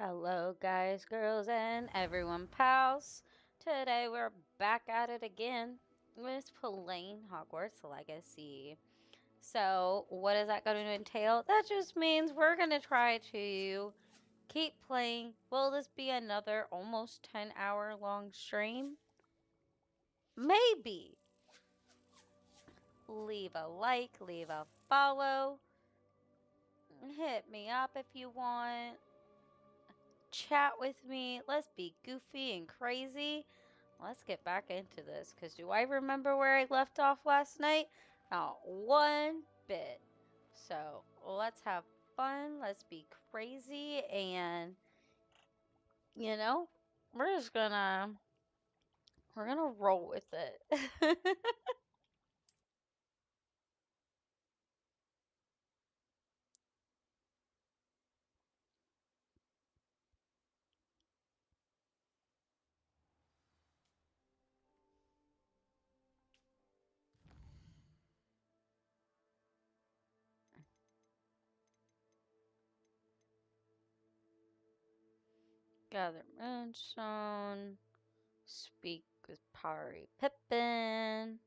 Hello, guys, girls, and everyone, pals. Today we're back at it again with playing Hogwarts Legacy. So, what is that going to entail? That just means we're going to try to keep playing. Will this be another almost 10-hour long stream? Maybe. Leave a like, leave a follow. Hit me up if you want. Chat with me. Let's be goofy and crazy. Let's get back into this, because do I remember where I left off last night? Not one bit. So let's have fun. Let's be crazy. And, you know, we're just gonna, we're gonna roll with it. Gather Moonstone. Speak with Powdery Pippin.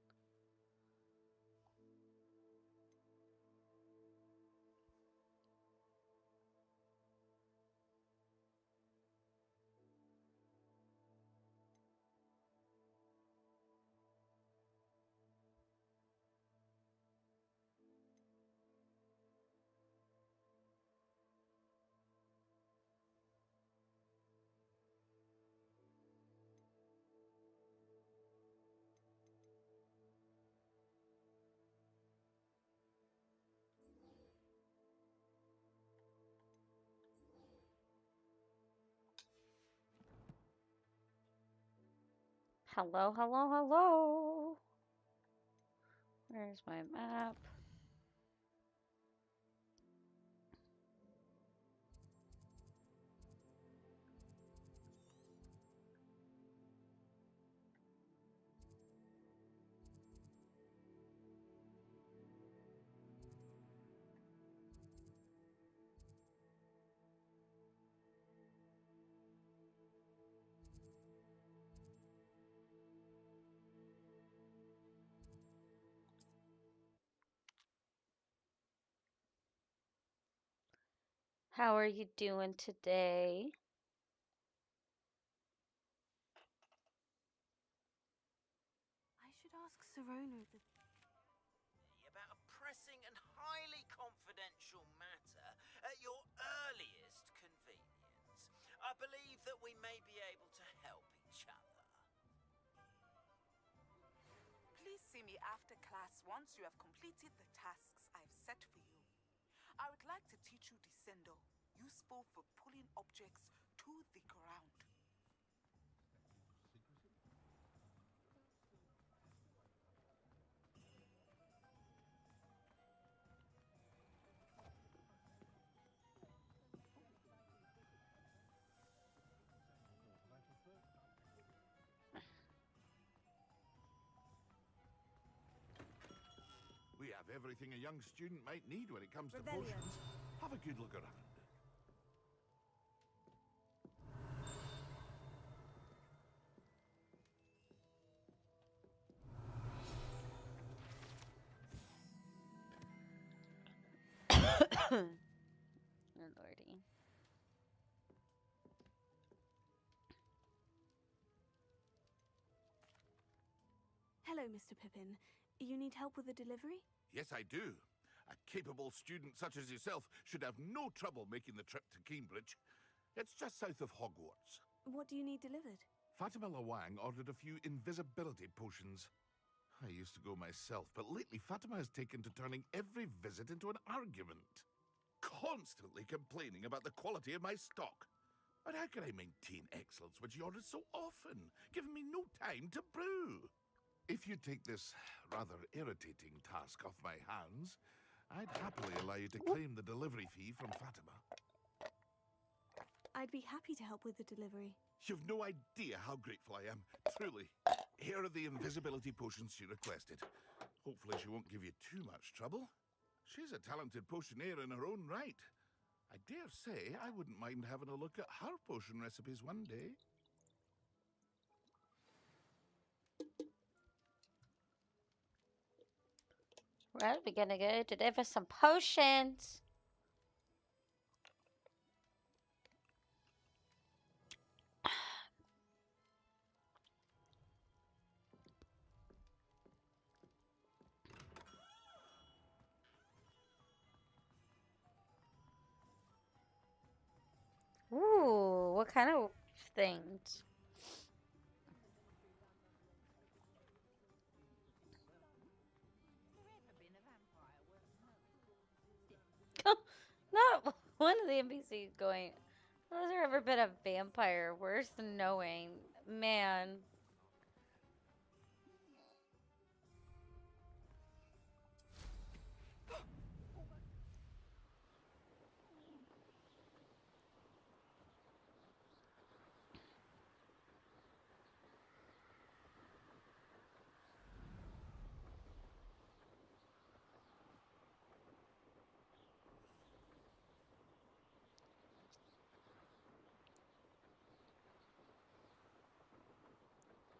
Hello, hello, hello. Where's my map? How are you doing today? I should ask Serona about a pressing and highly confidential matter at your earliest convenience. I believe that we may be able to help each other. Please see me after class once you have completed the tasks I've set for you. I would like to teach you Descendo, useful for pulling objects to the ground. We have everything a young student might need when it comes to Revelio. potions. Have a good look around. Oh, lordy. Hello, Mr. Pippin. You need help with the delivery? Yes, I do. A capable student such as yourself should have no trouble making the trip to Cambridge. It's just south of Hogwarts. What do you need delivered? Fatima Lawang ordered a few invisibility potions. I used to go myself, but lately Fatima has taken to turning every visit into an argument. Constantly complaining about the quality of my stock. But how can I maintain excellence when she orders so often, giving me no time to brew? If you take this rather irritating task off my hands, I'd happily allow you to claim the delivery fee from Fatima. I'd be happy to help with the delivery. You've no idea how grateful I am, truly. Here are the invisibility potions she requested. Hopefully she won't give you too much trouble. She's a talented potioneer in her own right. I dare say I wouldn't mind having a look at her potion recipes one day. Well, we're gonna go deliver some potions. Ooh, what kind of things? Not one of the NPCs going, has there ever been a vampire? Worse than knowing. Man.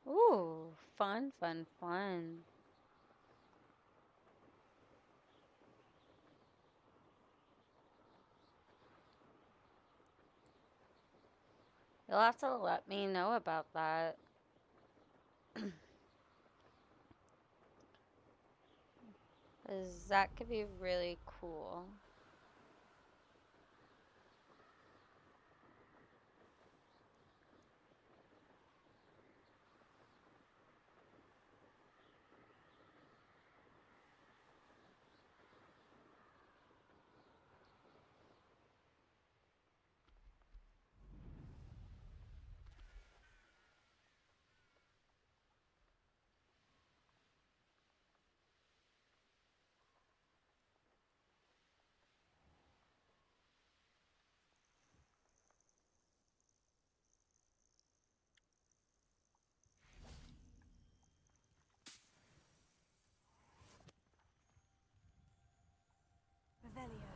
Ooh, fun, fun, fun. You'll have to let me know about that. 'Cause that could be really cool. Revelio.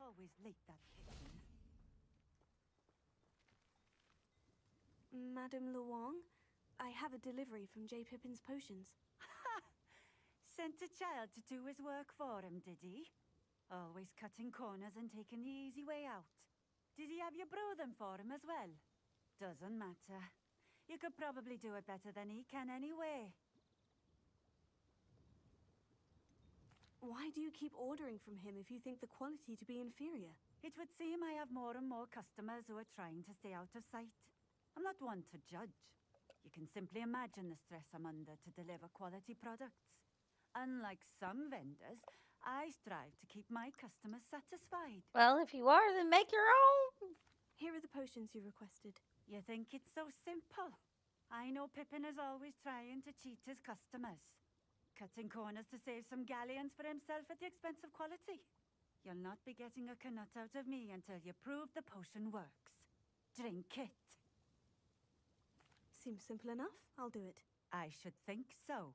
Always late, that Pippin. Madame Luong, I have a delivery from J. Pippin's potions. Ha! Sent a child to do his work for him, did he? Always cutting corners and taking the easy way out. Did he have you brew them for him as well? Doesn't matter. You could probably do it better than he can anyway. Why do you keep ordering from him if you think the quality to be inferior? It would seem I have more and more customers who are trying to stay out of sight. I'm not one to judge. You can simply imagine the stress I'm under to deliver quality products. Unlike some vendors, I strive to keep my customers satisfied. Well, if you are, then make your own. Here are the potions you requested. You think it's so simple? I know Pippin is always trying to cheat his customers. Cutting corners to save some galleons for himself at the expense of quality. You'll not be getting a canut out of me until you prove the potion works. Drink it. Seems simple enough. I'll do it. I should think so.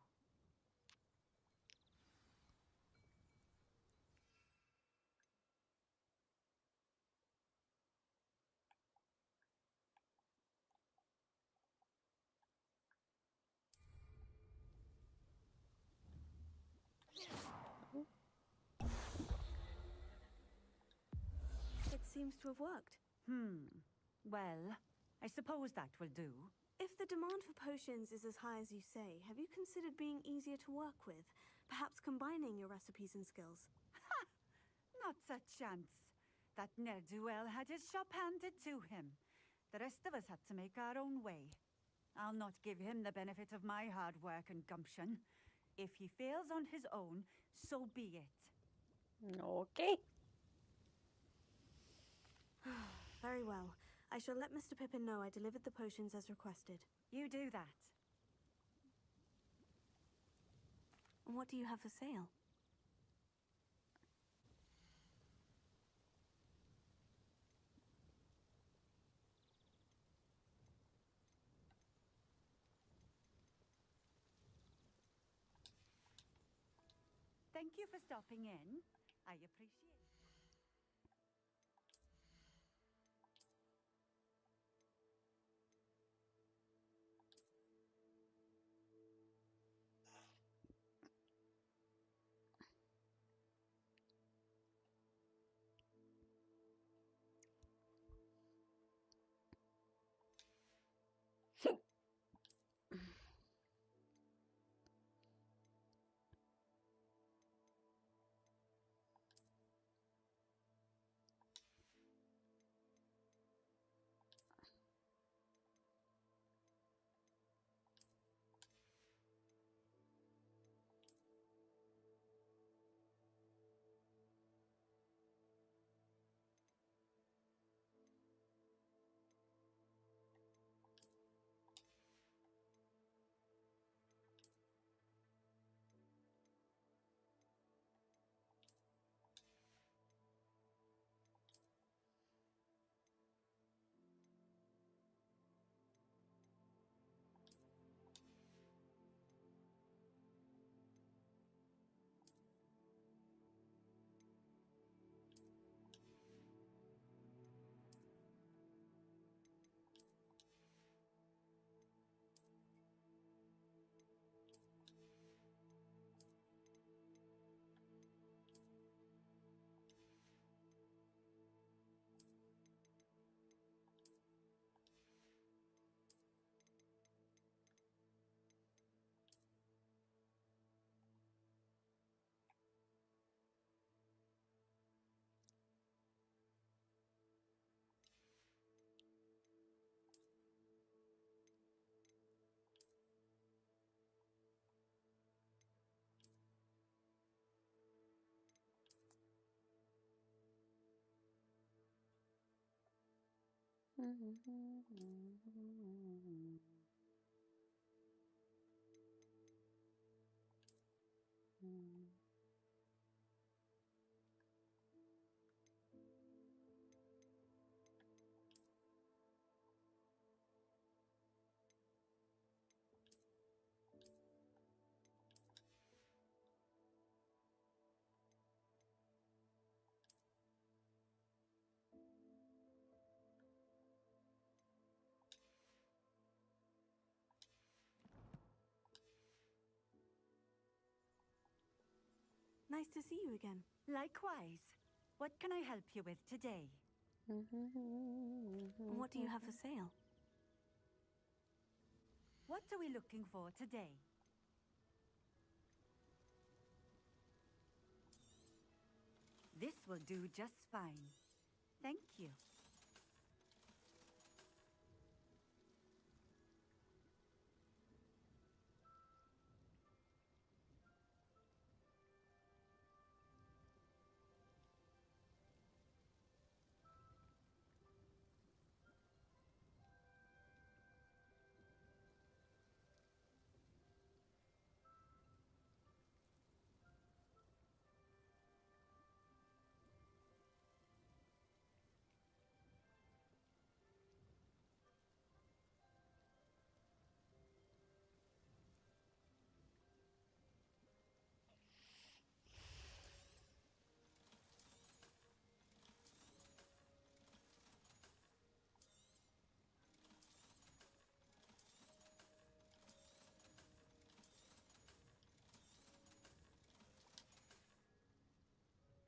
seems to have worked. Well, I suppose that will do. If the demand for potions is as high as you say, have you considered being easier to work with? Perhaps combining your recipes and skills? Not a chance. That ne'er-do-well had his shop handed to him. The rest of us had to make our own way. I'll not give him the benefit of my hard work and gumption. If he fails on his own, so be it. Okay. Very well. I shall let Mr. Pippin know I delivered the potions as requested. You do that. And what do you have for sale? Thank you for stopping in. I appreciate it. Nice to see you again. Likewise. What can I help you with today? And what do you have for sale? What are we looking for today? This will do just fine. Thank you.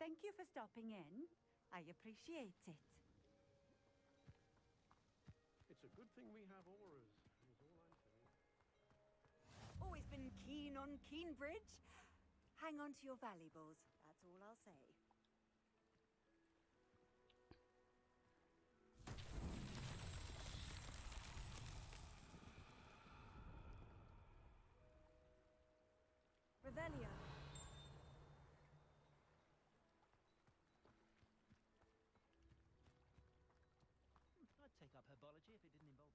Thank you for stopping in. I appreciate it. thing we have auras, is all I'm saying. Always been keen on Keenbridge. Hang on to your valuables, that's all I'll say. Revelio. I'd take up herbology if it didn't involve...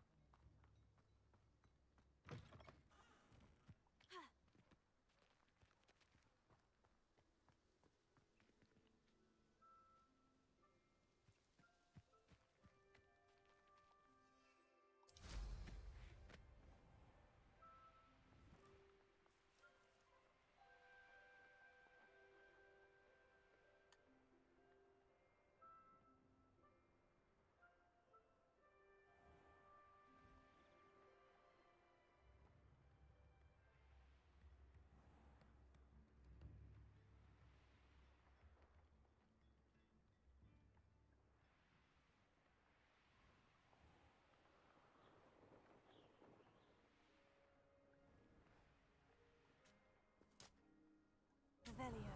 Revelio.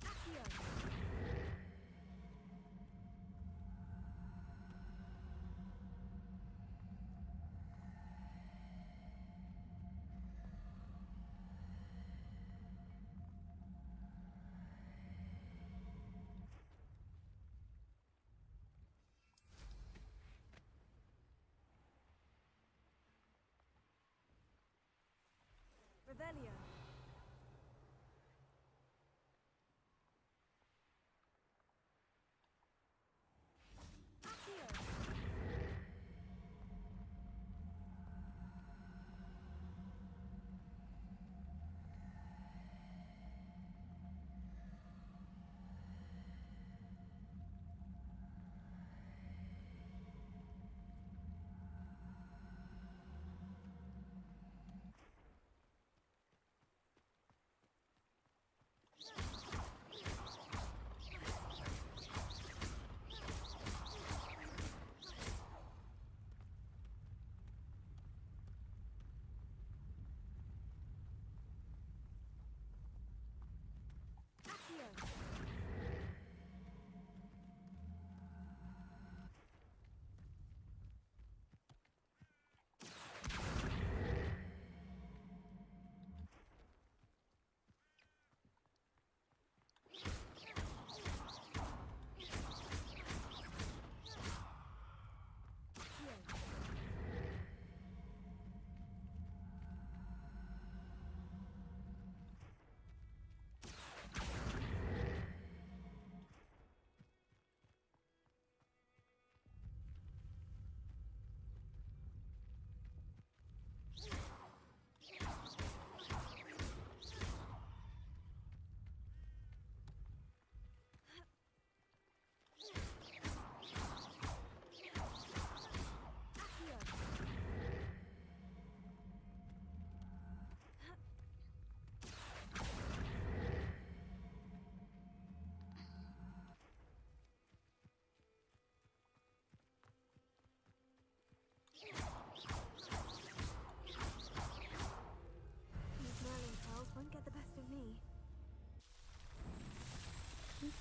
Accio. Revelio. Accio.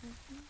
Revelio.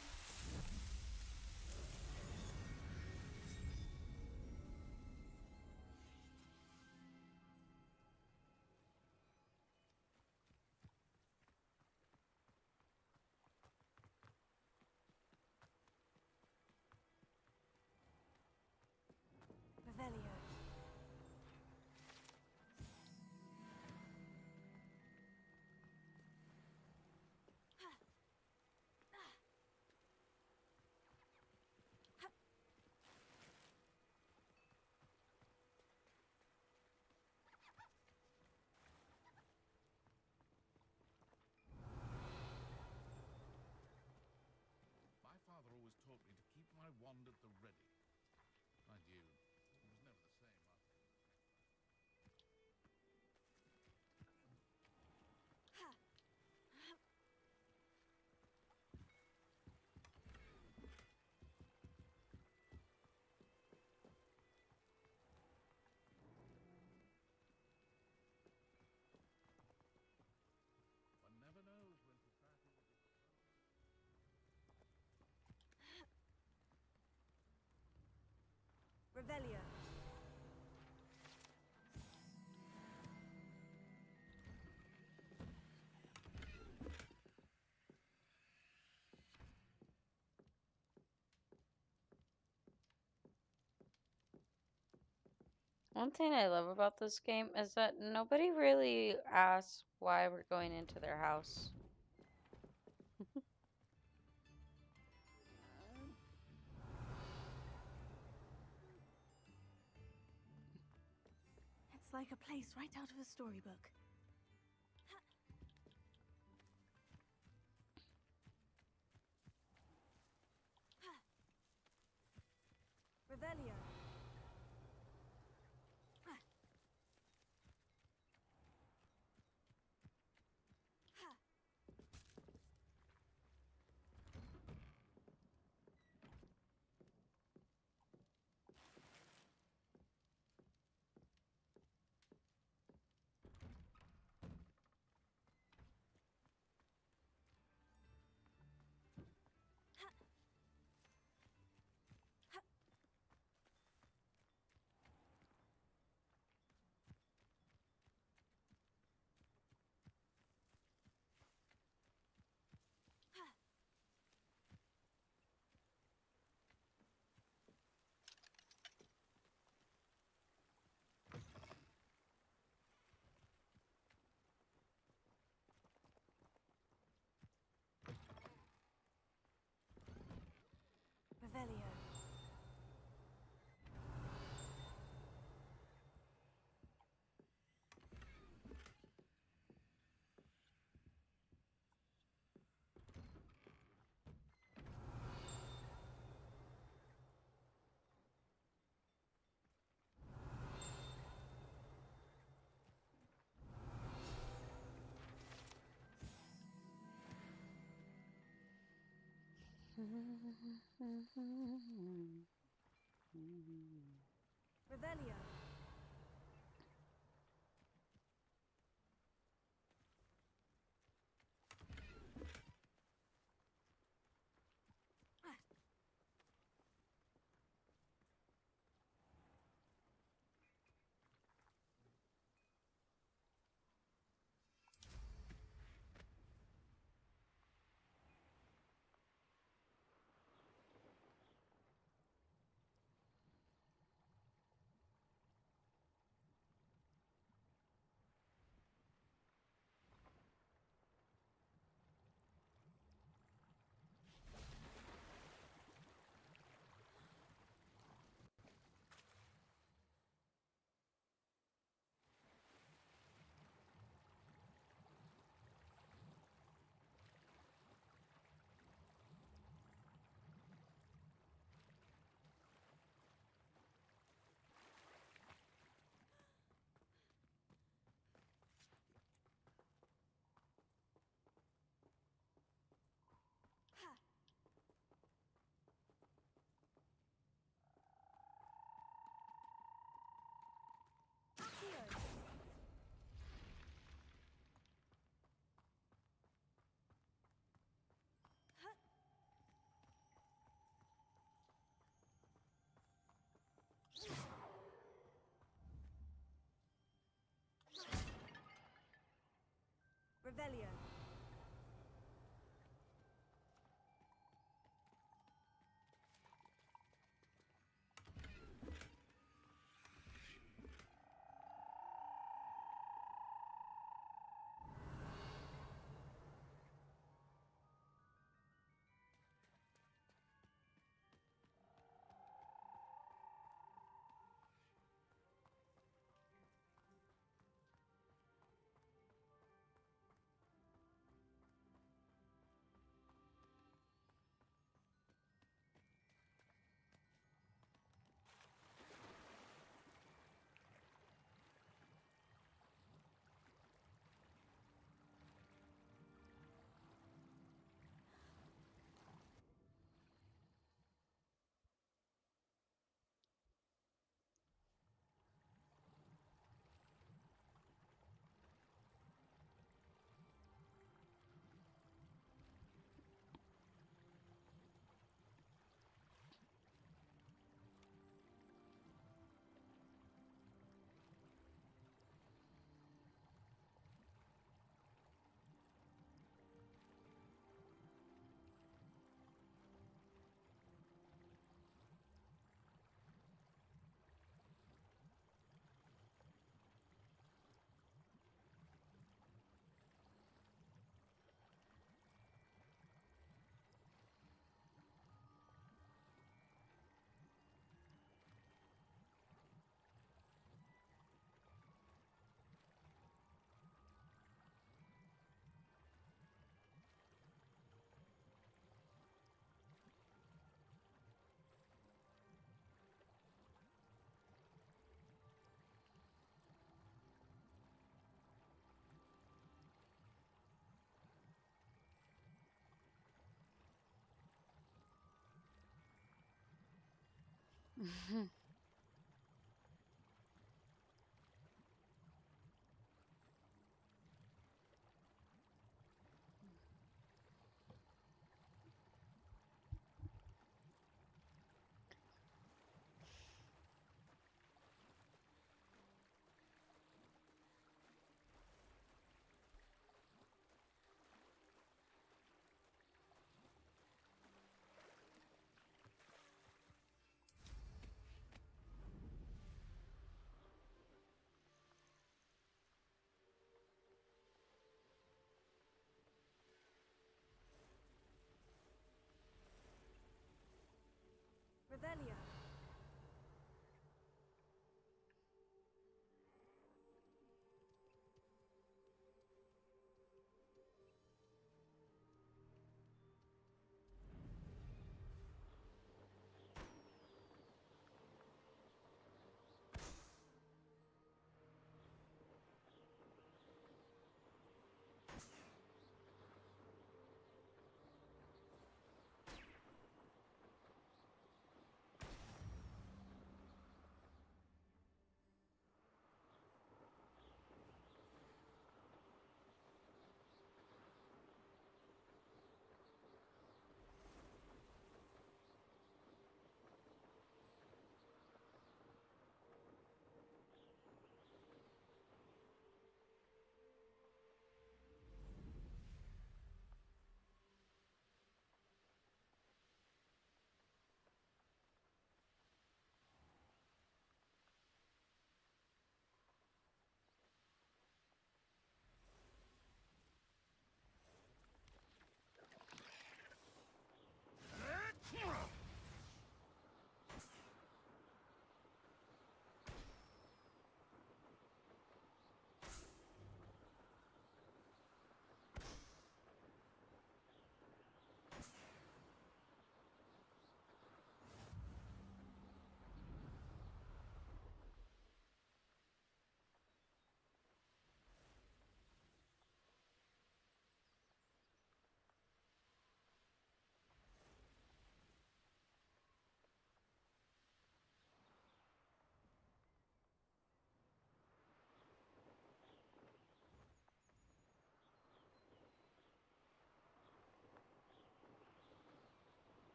My father always taught me to keep my wand at the ready. Mind you, he was never the same after. One never knows when society will be Revelio. One thing I love about this game is that nobody really asks why we're going into their house. It's like a place right out of a storybook. Revelio. Revelio. Revelio. Revelio. Revelio.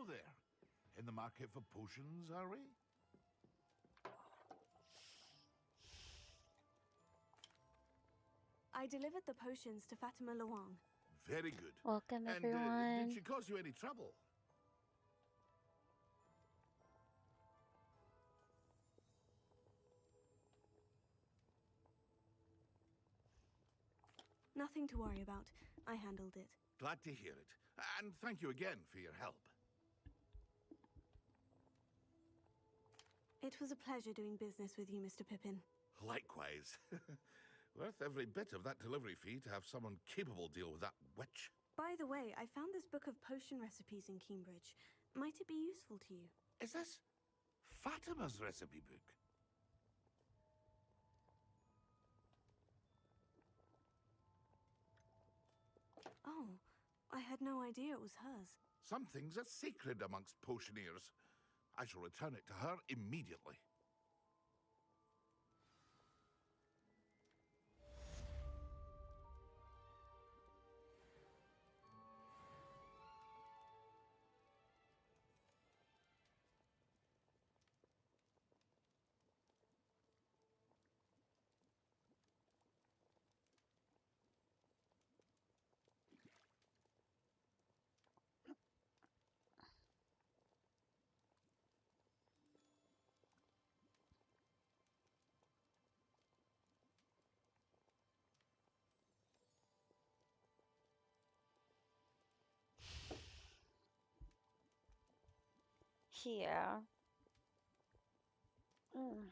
Hello there. In the market for potions, are we? I delivered the potions to Fatima Luang. Very good. Welcome, And did everyone. she cause you any trouble? Nothing to worry about. I handled it. Glad to hear it. And thank you again for your help. It was a pleasure doing business with you, Mr. Pippin. Likewise. Worth every bit of that delivery fee to have someone capable deal with that witch. By the way, I found this book of potion recipes in Cambridge. Might it be useful to you? Is this Fatima's recipe book? Oh, I had no idea it was hers. Some things are sacred amongst potioneers. I shall return it to her immediately. Yeah. Mm.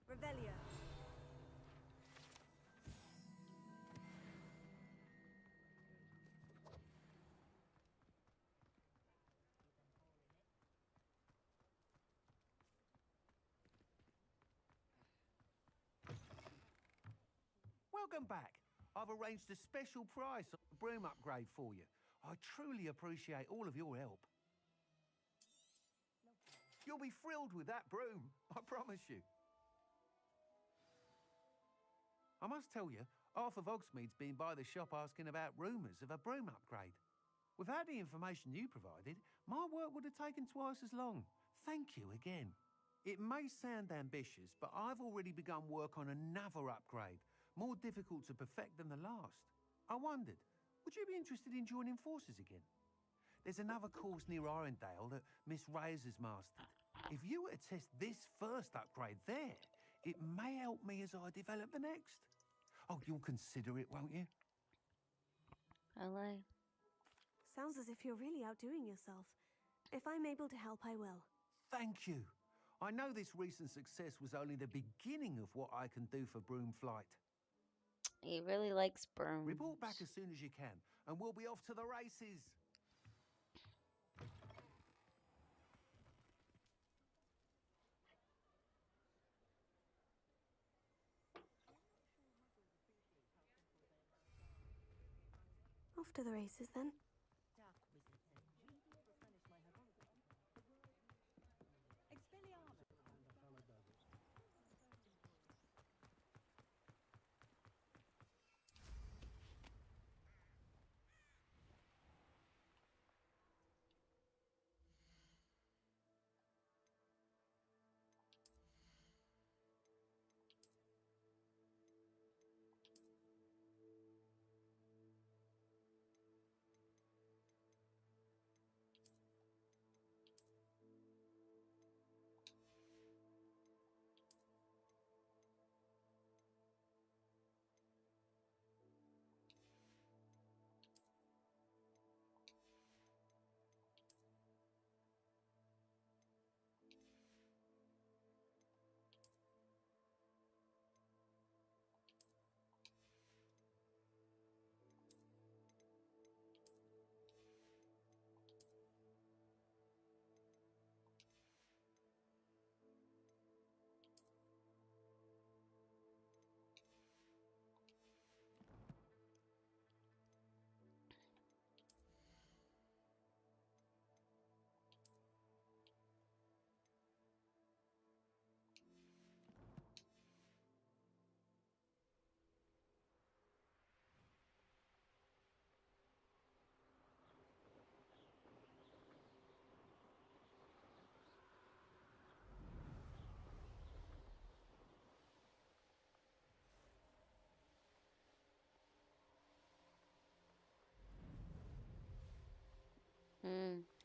Revelio. Welcome back. I've arranged a special price on the broom upgrade for you. I truly appreciate all of your help. You'll be thrilled with that broom, I promise you. I must tell you, Arthur Vogsmead's been by the shop asking about rumours of a broom upgrade. Without the information you provided, my work would have taken twice as long. Thank you again. It may sound ambitious, but I've already begun work on another upgrade, more difficult to perfect than the last. I wondered, would you be interested in joining forces again? There's another course near Arendale that Miss Reyes has mastered. If you were to test this first upgrade there, it may help me as I develop the next. Oh, you'll consider it, won't you? Hello. Sounds as if you're really outdoing yourself. If I'm able to help, I will. Thank you. I know this recent success was only the beginning of what I can do for broom flight. He really likes brooms. Report back as soon as you can, and we'll be off to the races. Off to the races then. Expelliarmus.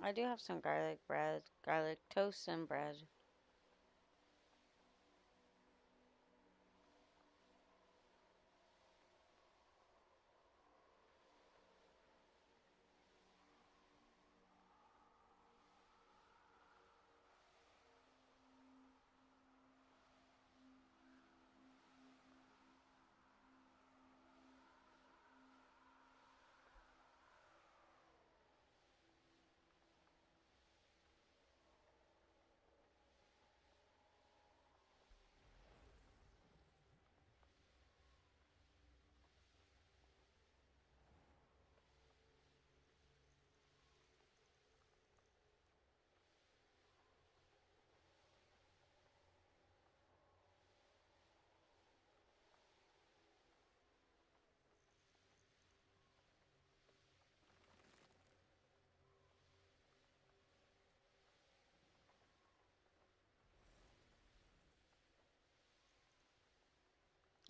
I do have some garlic bread, garlic toast and bread.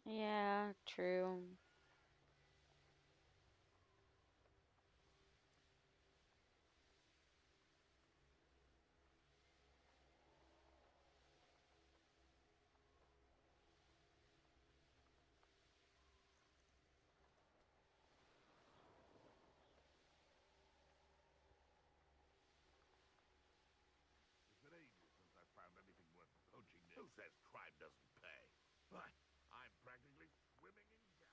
Yeah, true. It's been ages since I found anything worth poaching. Who says crime doesn't pay? But I'm practically swimming in gas.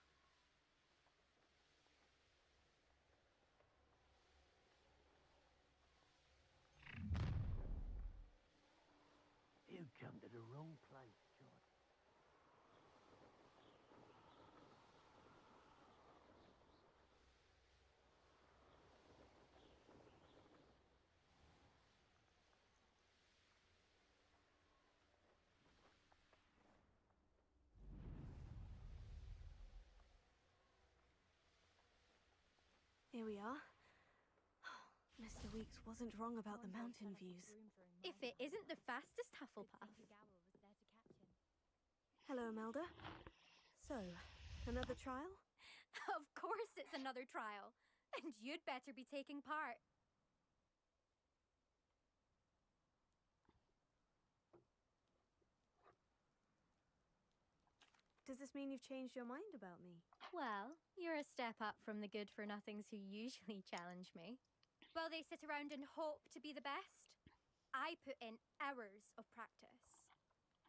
You come to the wrong place, John. Here we are. Mr. Weeks wasn't wrong about the mountain views. If it isn't the fastest Hufflepuff. Hello, Imelda. So, another trial? Of course it's another trial. And you'd better be taking part. Does this mean you've changed your mind about me? Well, you're a step up from the good-for-nothings who usually challenge me. While they sit around and hope to be the best, I put in hours of practice.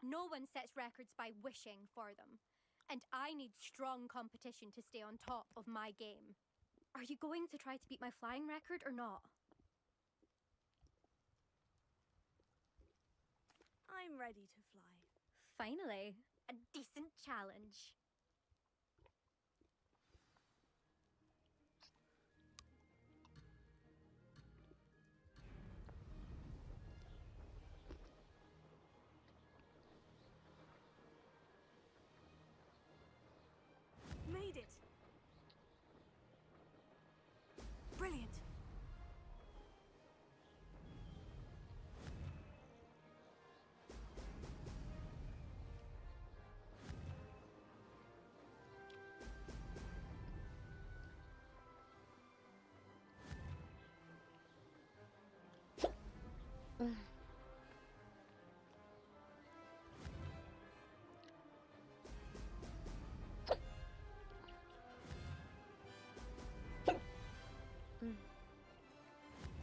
No one sets records by wishing for them. And I need strong competition to stay on top of my game. Are you going to try to beat my flying record or not? I'm ready to fly. Finally, a decent challenge. Made it! Brilliant!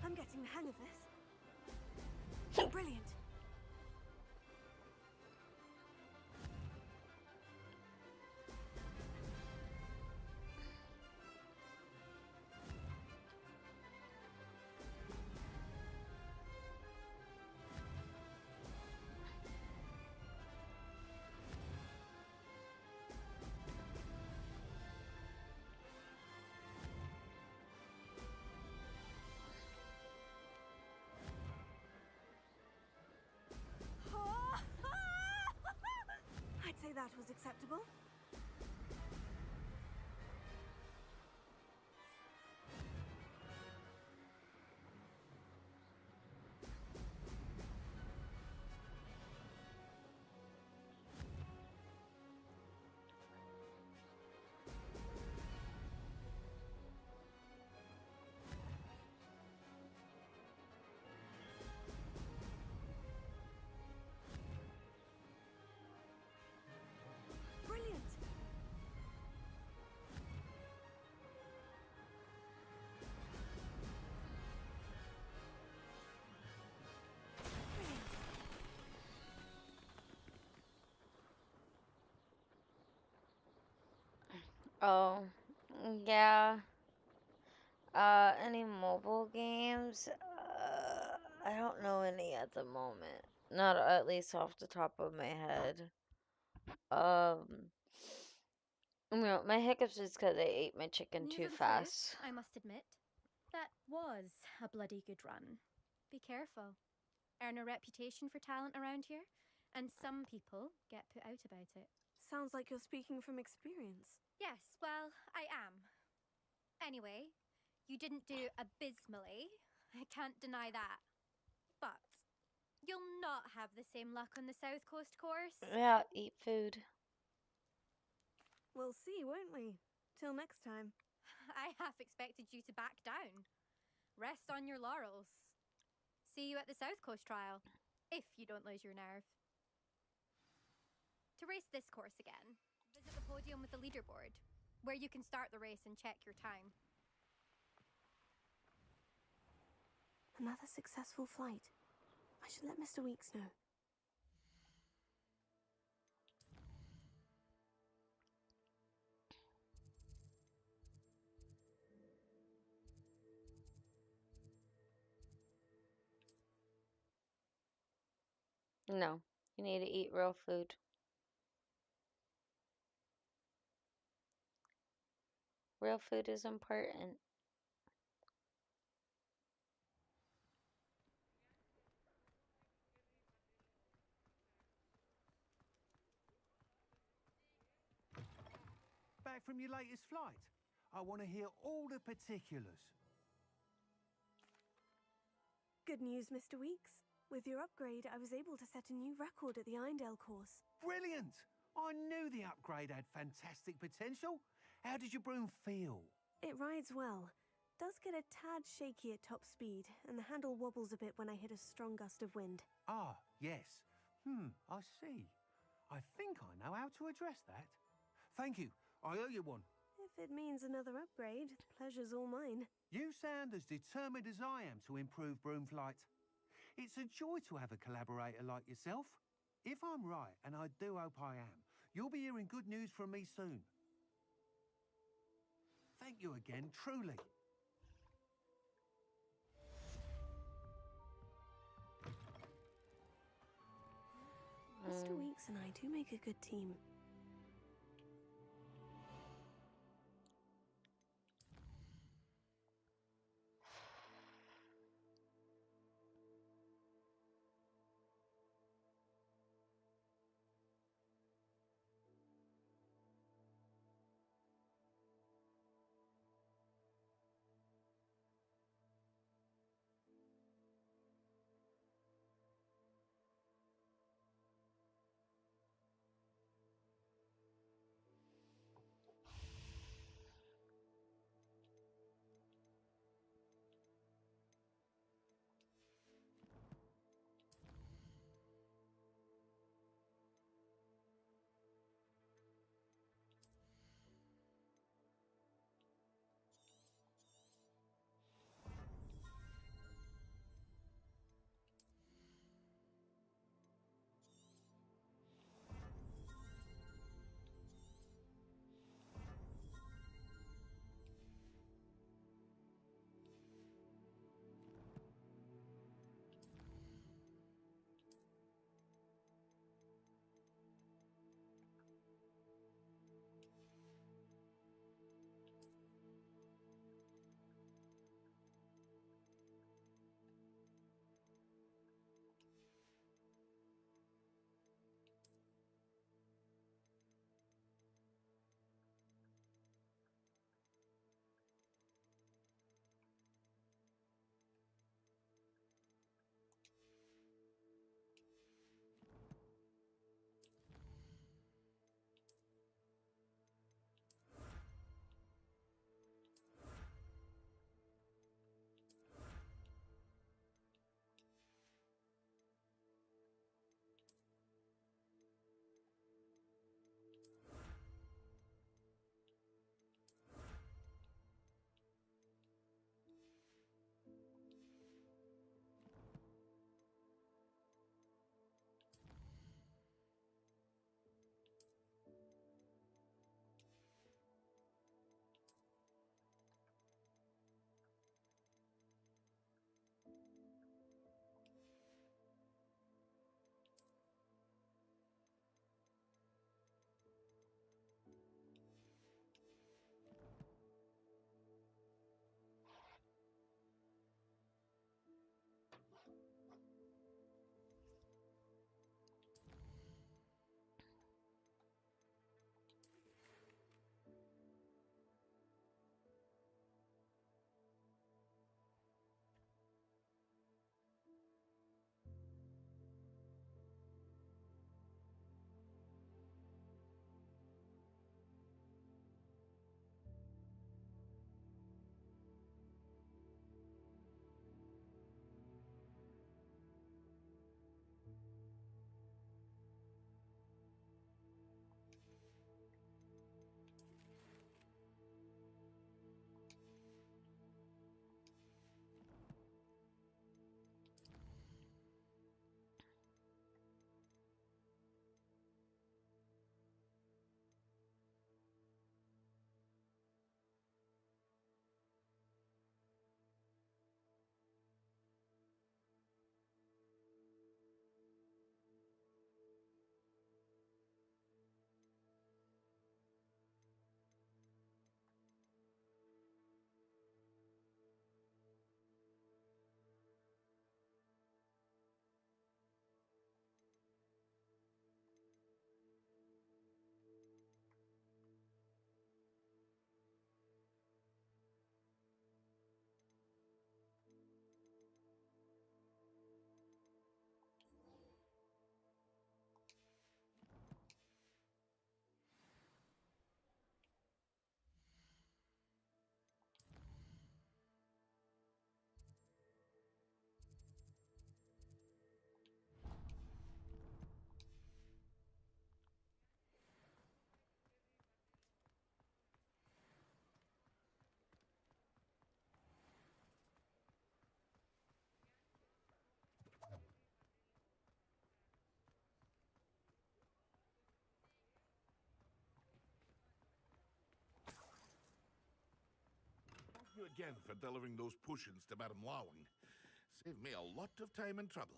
I'm getting the hang of this. Brilliant! I'd say that was acceptable. Oh, yeah. Any mobile games? I don't know any at the moment. Not at least off the top of my head. Um, my hiccups is because I ate my chicken You've too improved, fast. I must admit. That was a bloody good run. Be careful. Earn a reputation for talent around here, and some people get put out about it. Sounds like you're speaking from experience. Yes, well, I am. Anyway, you didn't do abysmally. I can't deny that. But you'll not have the same luck on the South Coast course. Yeah, eat food. We'll see, won't we? Till next time. I half expected you to back down. Rest on your laurels. See you at the South Coast trial, if you don't lose your nerve. To race this course again, visit the podium with the leaderboard, where you can start the race and check your time. Another successful flight. I should let Mr. Weeks know. No, you need to eat real food. Real food is important. Back from your latest flight? I want to hear all the particulars. Good news, Mr. Weeks. With your upgrade, I was able to set a new record at the Irondale course. Brilliant! I knew the upgrade had fantastic potential. How did your broom feel? It rides well. Does get a tad shaky at top speed, and the handle wobbles a bit when I hit a strong gust of wind. Ah, yes. I see. I think I know how to address that. Thank you. I owe you one. If it means another upgrade, the pleasure's all mine. You sound as determined as I am to improve broom flight. It's a joy to have a collaborator like yourself. If I'm right, and I do hope I am, you'll be hearing good news from me soon. Thank you again, truly. Mr. Weeks and I do make a good team. you again for delivering those potions to Madame Lawing. Saved me a lot of time and trouble.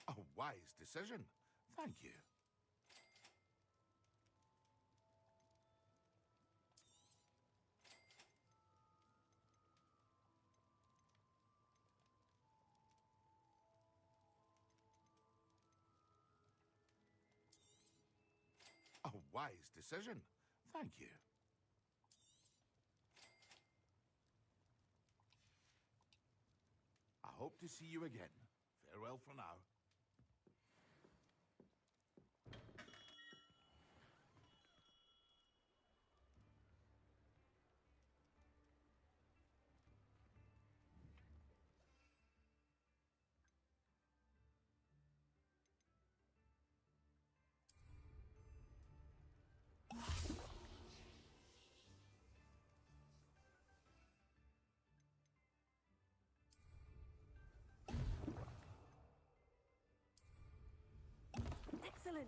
A wise decision. Thank you. A wise decision. Thank you. I hope to see you again. Farewell for now. Excellent.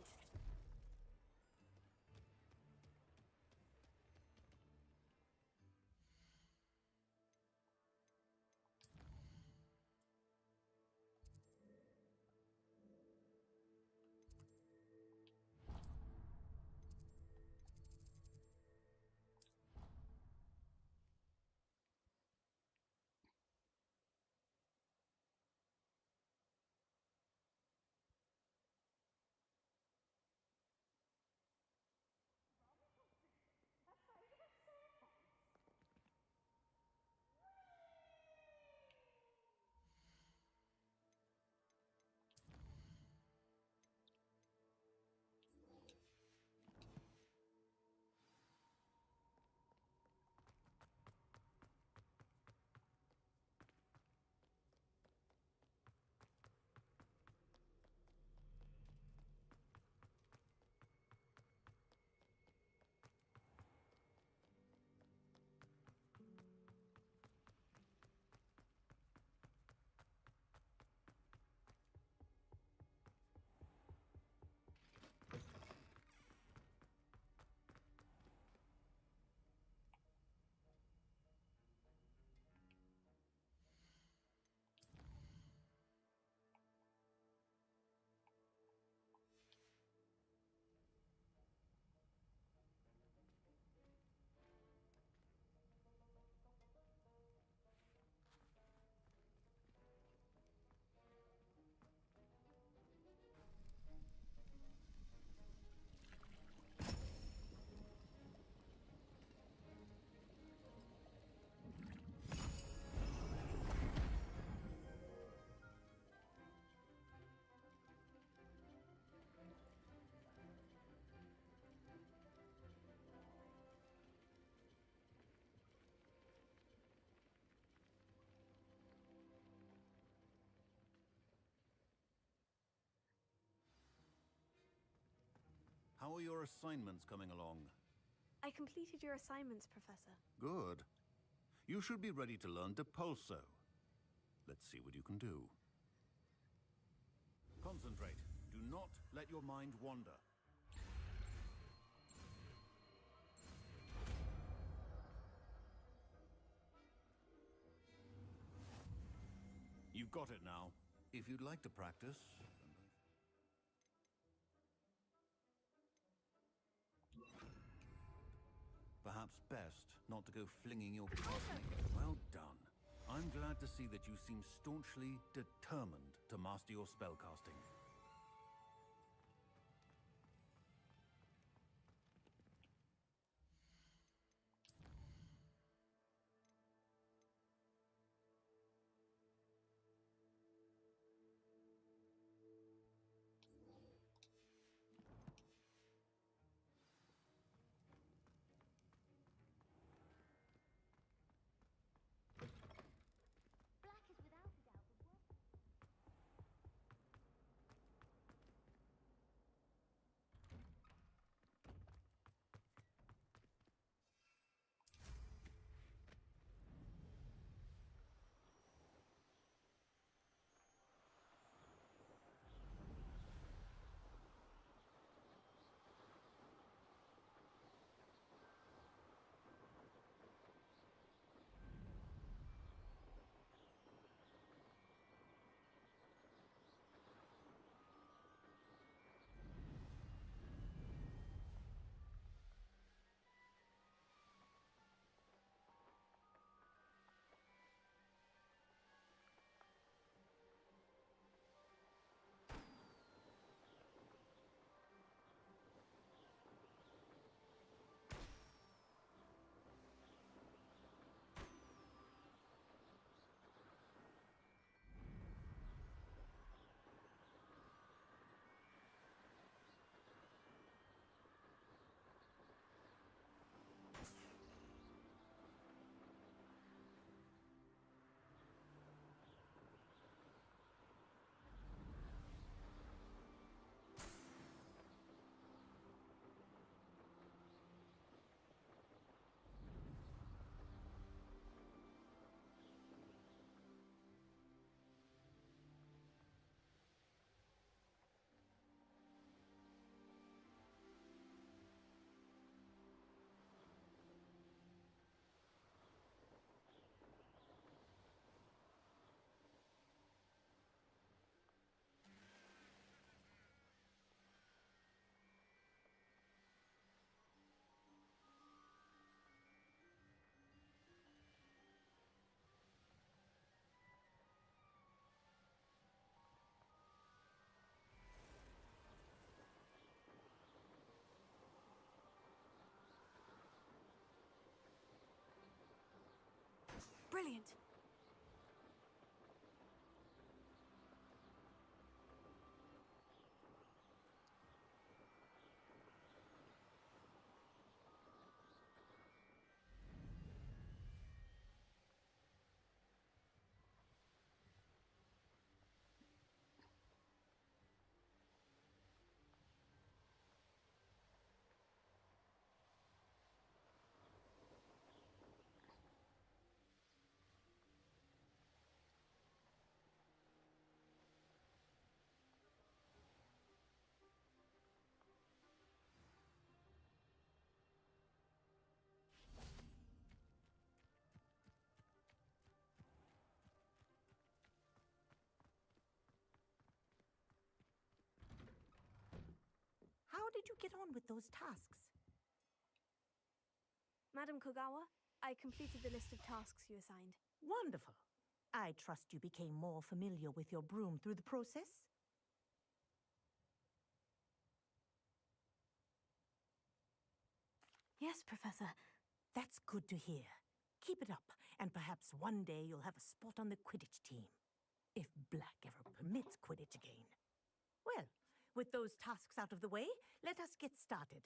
How are your assignments coming along? I completed your assignments, Professor. Good. You should be ready to learn Depulso. Let's see what you can do. Concentrate. Do not let your mind wander. You've got it now. If you'd like to practice... Perhaps best not to go flinging your casting. Well done. I'm glad to see that you seem staunchly determined to master your spellcasting. Brilliant. How did you get on with those tasks? Madam Kogawa, I completed the list of tasks you assigned. Wonderful. I trust you became more familiar with your broom through the process? Yes, Professor. That's good to hear. Keep it up, and perhaps one day you'll have a spot on the Quidditch team. If Black ever permits Quidditch again. Well, with those tasks out of the way, let us get started.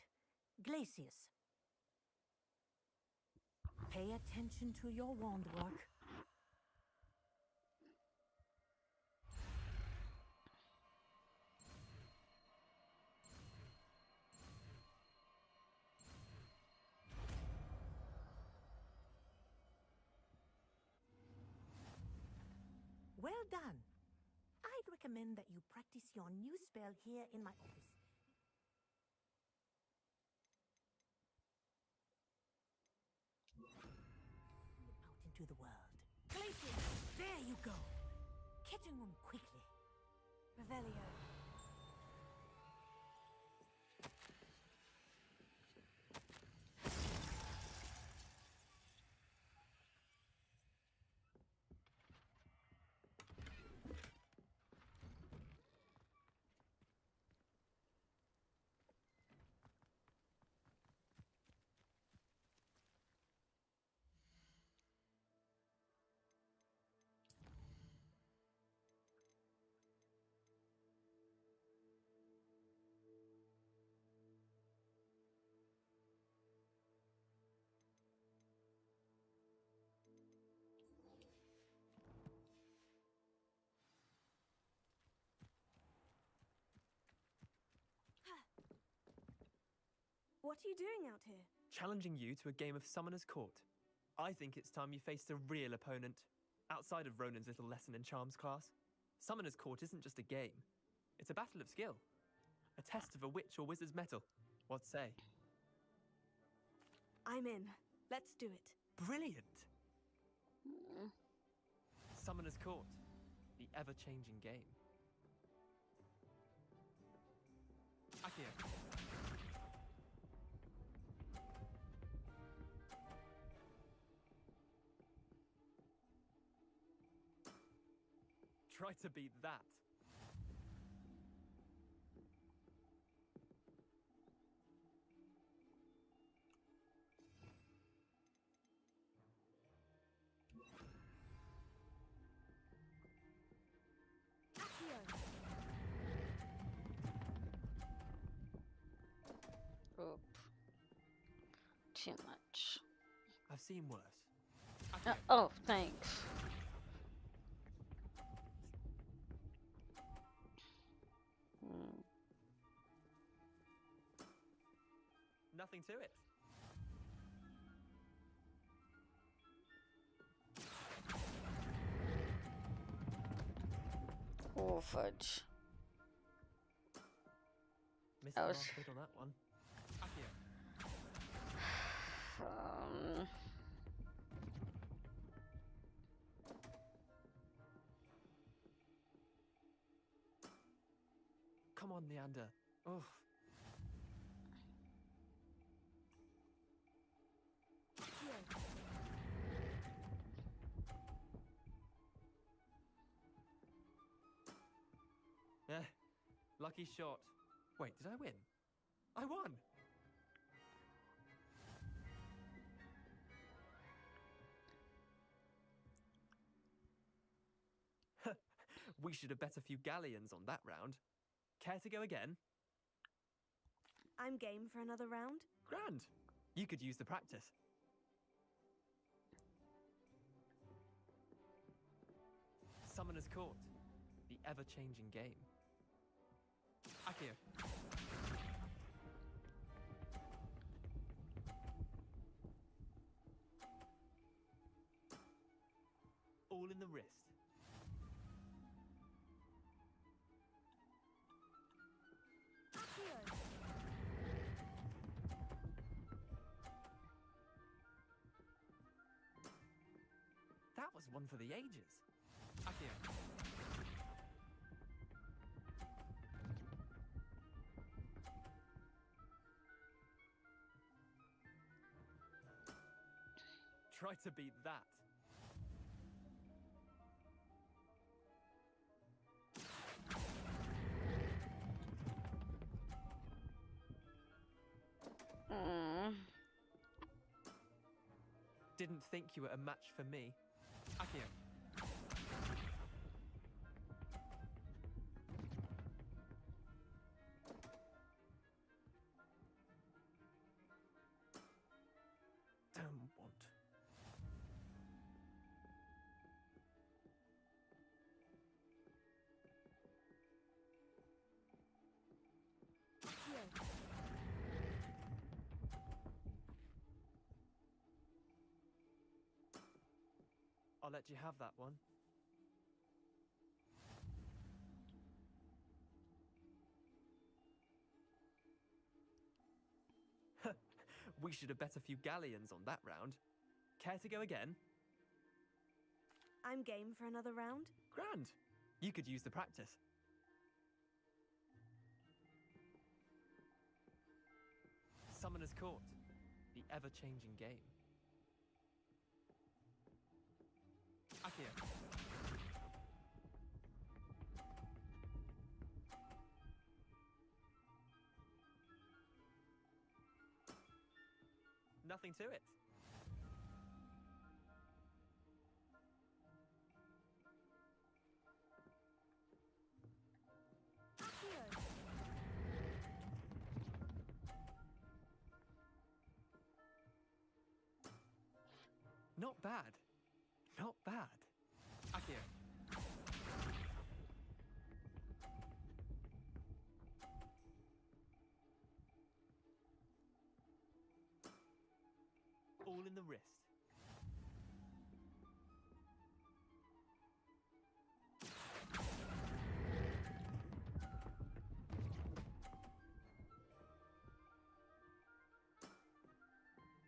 Glacius. Pay attention to your wand work. Well done. I'd recommend that you practice your new spell here in my office. Out into the world. Glacius! There you go! Catching them quickly. Revelio. What are you doing out here? Challenging you to a game of Summoner's Court. I think it's time you faced a real opponent, outside of Ronan's little lesson in charms class. Summoner's Court isn't just a game. It's a battle of skill. A test of a witch or wizard's mettle. What say? I'm in. Let's do it. Brilliant! Summoner's Court. The ever-changing game. Accio. Try to beat that. Oop. Too much. I've seen worse. Oh, thanks. Nothing to it. Oh, fudge. Missed That the was... last bit on that one. Accio. Come on, Leander. Oh. Lucky shot. Wait, did I win? I won! We should have bet a few galleons on that round. Care to go again? I'm game for another round. Grand. You could use the practice. Summoner's Court. The ever-changing game. Akio. All in the wrist. That was one for the ages. Akio. Try to beat that. Didn't think you were a match for me. Akio. Damn want. I'll let you have that one. We should have bet a few galleons on that round. Care to go again? I'm game for another round. Grand. You could use the practice. Summoner's Court. The ever-changing game. Akio. Nothing to it. Not bad. Not bad. Akio. All in the wrist.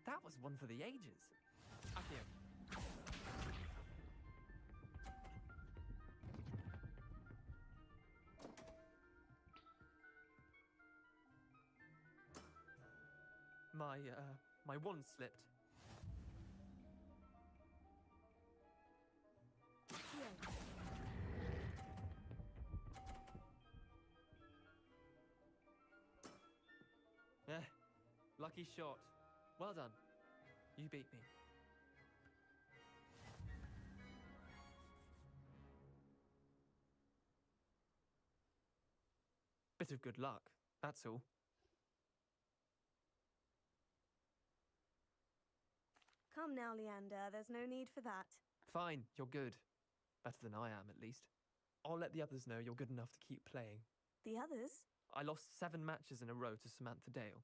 That was one for the ages. Akio. My wand slipped. Lucky shot. Well done. You beat me. Bit of good luck, that's all. Come now, Leander. There's no need for that. Fine, you're good. Better than I am, at least. I'll let the others know you're good enough to keep playing. The others? I lost 7 matches in a row to Samantha Dale.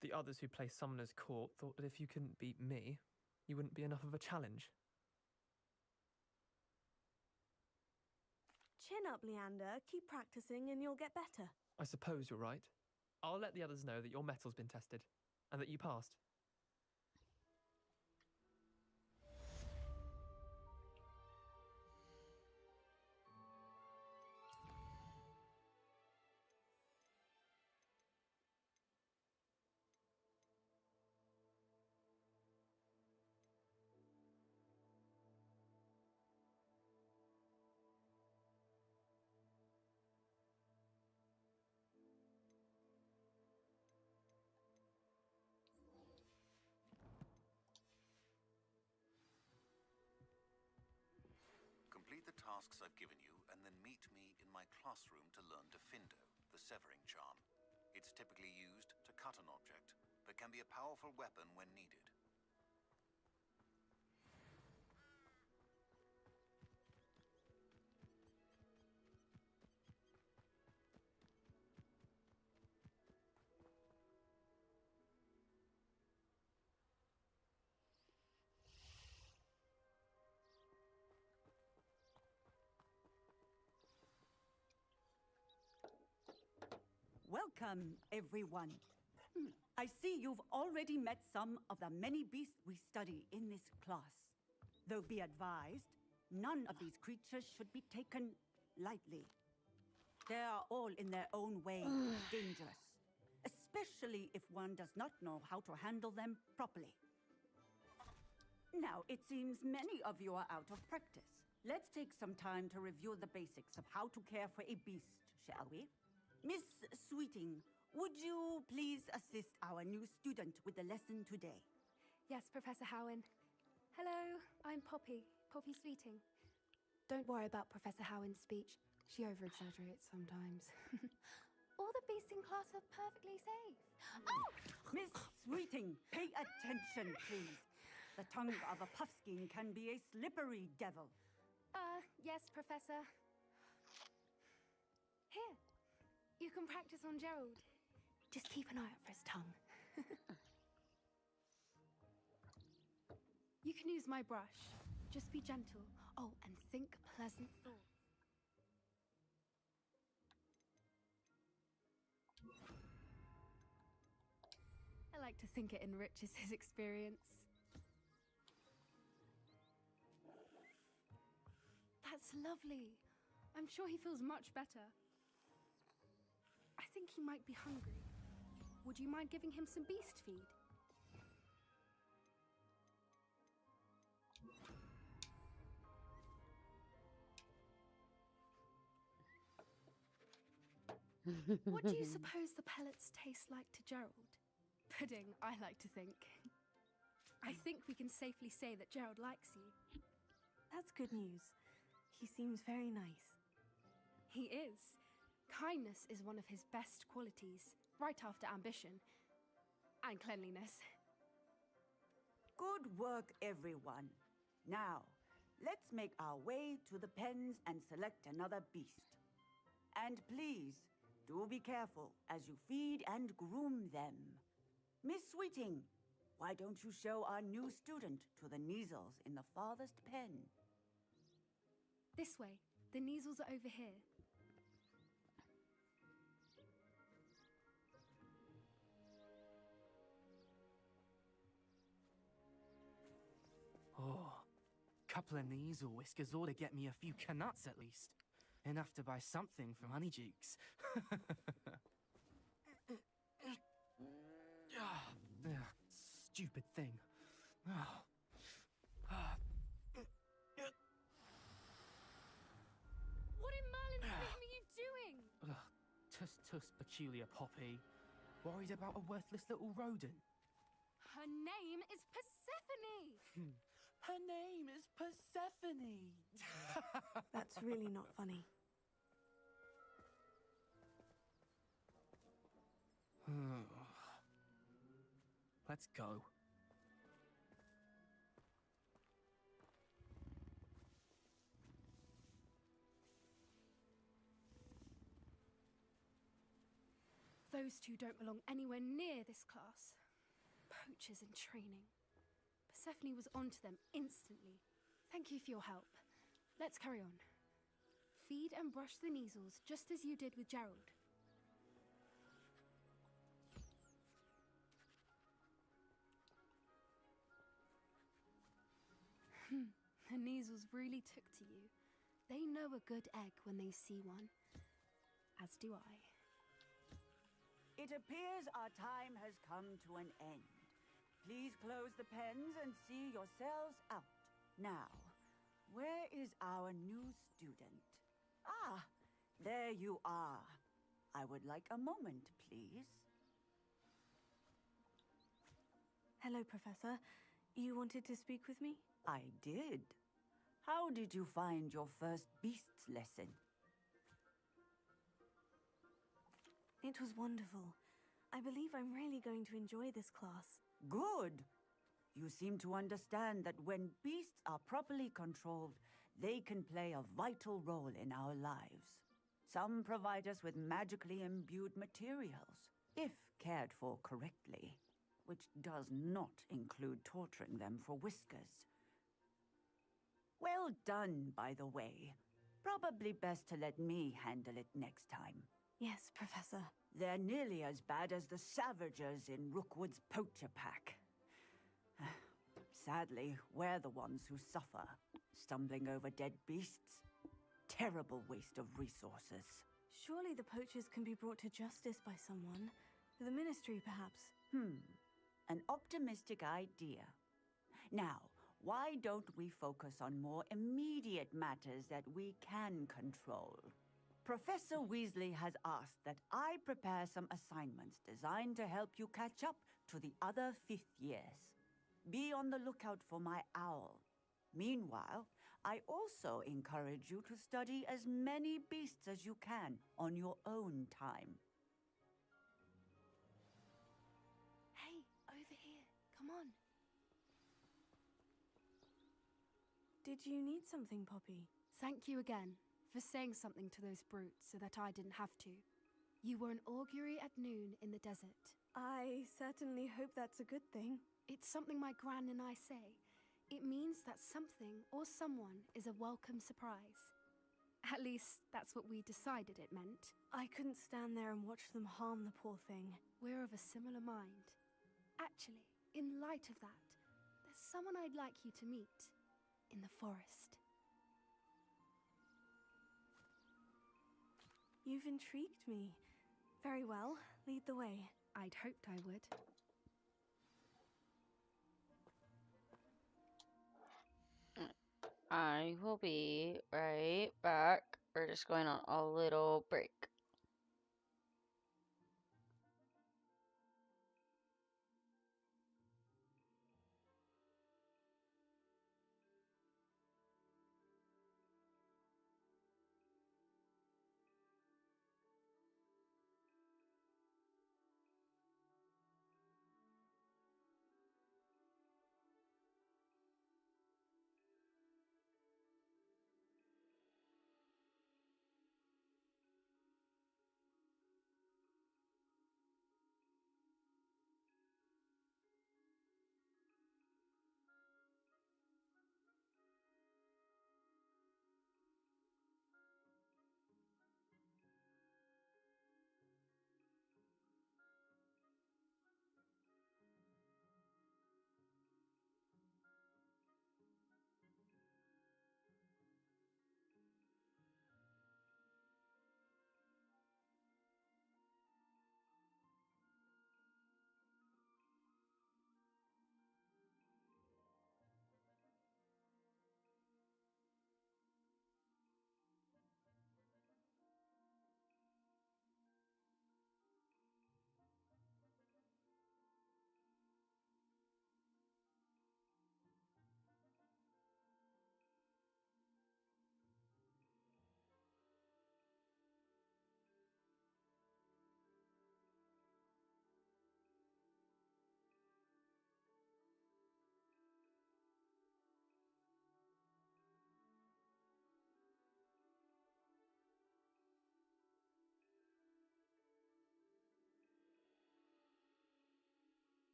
The others who play Summoner's Court thought that if you couldn't beat me, you wouldn't be enough of a challenge. Chin up, Leander. Keep practicing and you'll get better. I suppose you're right. I'll let the others know that your metal's been tested, and that you passed. tasks I've given you, and then meet me in my classroom to learn Defindo, the severing charm. It's typically used to cut an object, but can be a powerful weapon when needed. Welcome, everyone. I see you've already met some of the many beasts we study in this class. Though be advised, none of these creatures should be taken lightly. They are all in their own way dangerous, especially if one does not know how to handle them properly. Now, it seems many of you are out of practice. Let's take some time to review the basics of how to care for a beast, shall we? Miss Sweeting, would you please assist our new student with the lesson today? Yes, Professor Howen. Hello, I'm Poppy Sweeting. Don't worry about Professor Howen's speech. She over-exaggerates sometimes. All the beasts in class are perfectly safe. Oh! Miss Sweeting, pay attention, please. The tongue of a puffskein can be a slippery devil. Yes, Professor. Here, you can practice on Gerald. Just keep an eye out for his tongue. You can use my brush. Just be gentle. Oh, and think pleasant thoughts. I like to think it enriches his experience. That's lovely. I'm sure he feels much better. I think he might be hungry. Would you mind giving him some beast feed? What do you suppose the pellets taste like to Gerald? Pudding, I like to think. I think we can safely say that Gerald likes you. That's good news. He seems very nice. He is. Kindness is one of his best qualities, right after ambition and cleanliness. Good work, everyone. Now, let's make our way to the pens and select another beast. And please, do be careful as you feed and groom them. Miss Sweeting, why don't you show our new student to the Neasels in the farthest pen? This way. The Neasels are over here. Oh, couple of Neasel whiskers ought to get me a few canuts at least. Enough to buy something from Honeydukes. Stupid thing. What in Merlin's name are you doing? Tuss tuss, peculiar Poppy. Worried about a worthless little rodent. Her name is Persephone! Her name is Persephone! That's really not funny. Let's go. Those two don't belong anywhere near this class. Poachers in training. Persephone was onto them instantly. Thank you for your help. Let's carry on. Feed and brush the Neasels just as you did with Gerald. The Neasels really took to you. They know a good egg when they see one. As do I. It appears our time has come to an end. Please close the pens and see yourselves out. Now, where is our new student? Ah, there you are. I would like a moment, please. Hello, Professor. You wanted to speak with me? I did. How did you find your first beasts lesson? It was wonderful. I believe I'm really going to enjoy this class. Good. You seem to understand that when beasts are properly controlled, they can play a vital role in our lives. Some provide us with magically imbued materials, if cared for correctly, which does not include torturing them for whiskers. Well done, by the way. Probably best to let me handle it next time. Yes, Professor. They're nearly as bad as the Savagers in Rookwood's poacher pack. Sadly, we're the ones who suffer, stumbling over dead beasts. Terrible waste of resources. Surely the poachers can be brought to justice by someone. The Ministry, perhaps. An optimistic idea. Now, why don't we focus on more immediate matters that we can control? Professor Weasley has asked that I prepare some assignments designed to help you catch up to the other 5th years. Be on the lookout for my owl. Meanwhile, I also encourage you to study as many beasts as you can on your own time. Hey, over here. Come on. Did you need something, Poppy? Thank you again for saying something to those brutes so that I didn't have to. You were an augury at noon in the desert. I certainly hope that's a good thing. It's something my gran and I say. It means that something or someone is a welcome surprise. At least, that's what we decided it meant. I couldn't stand there and watch them harm the poor thing. We're of a similar mind. Actually, in light of that, there's someone I'd like you to meet in the forest. You've intrigued me. Very well, lead the way. I'd hoped I would. I will be right back. We're just going on a little break.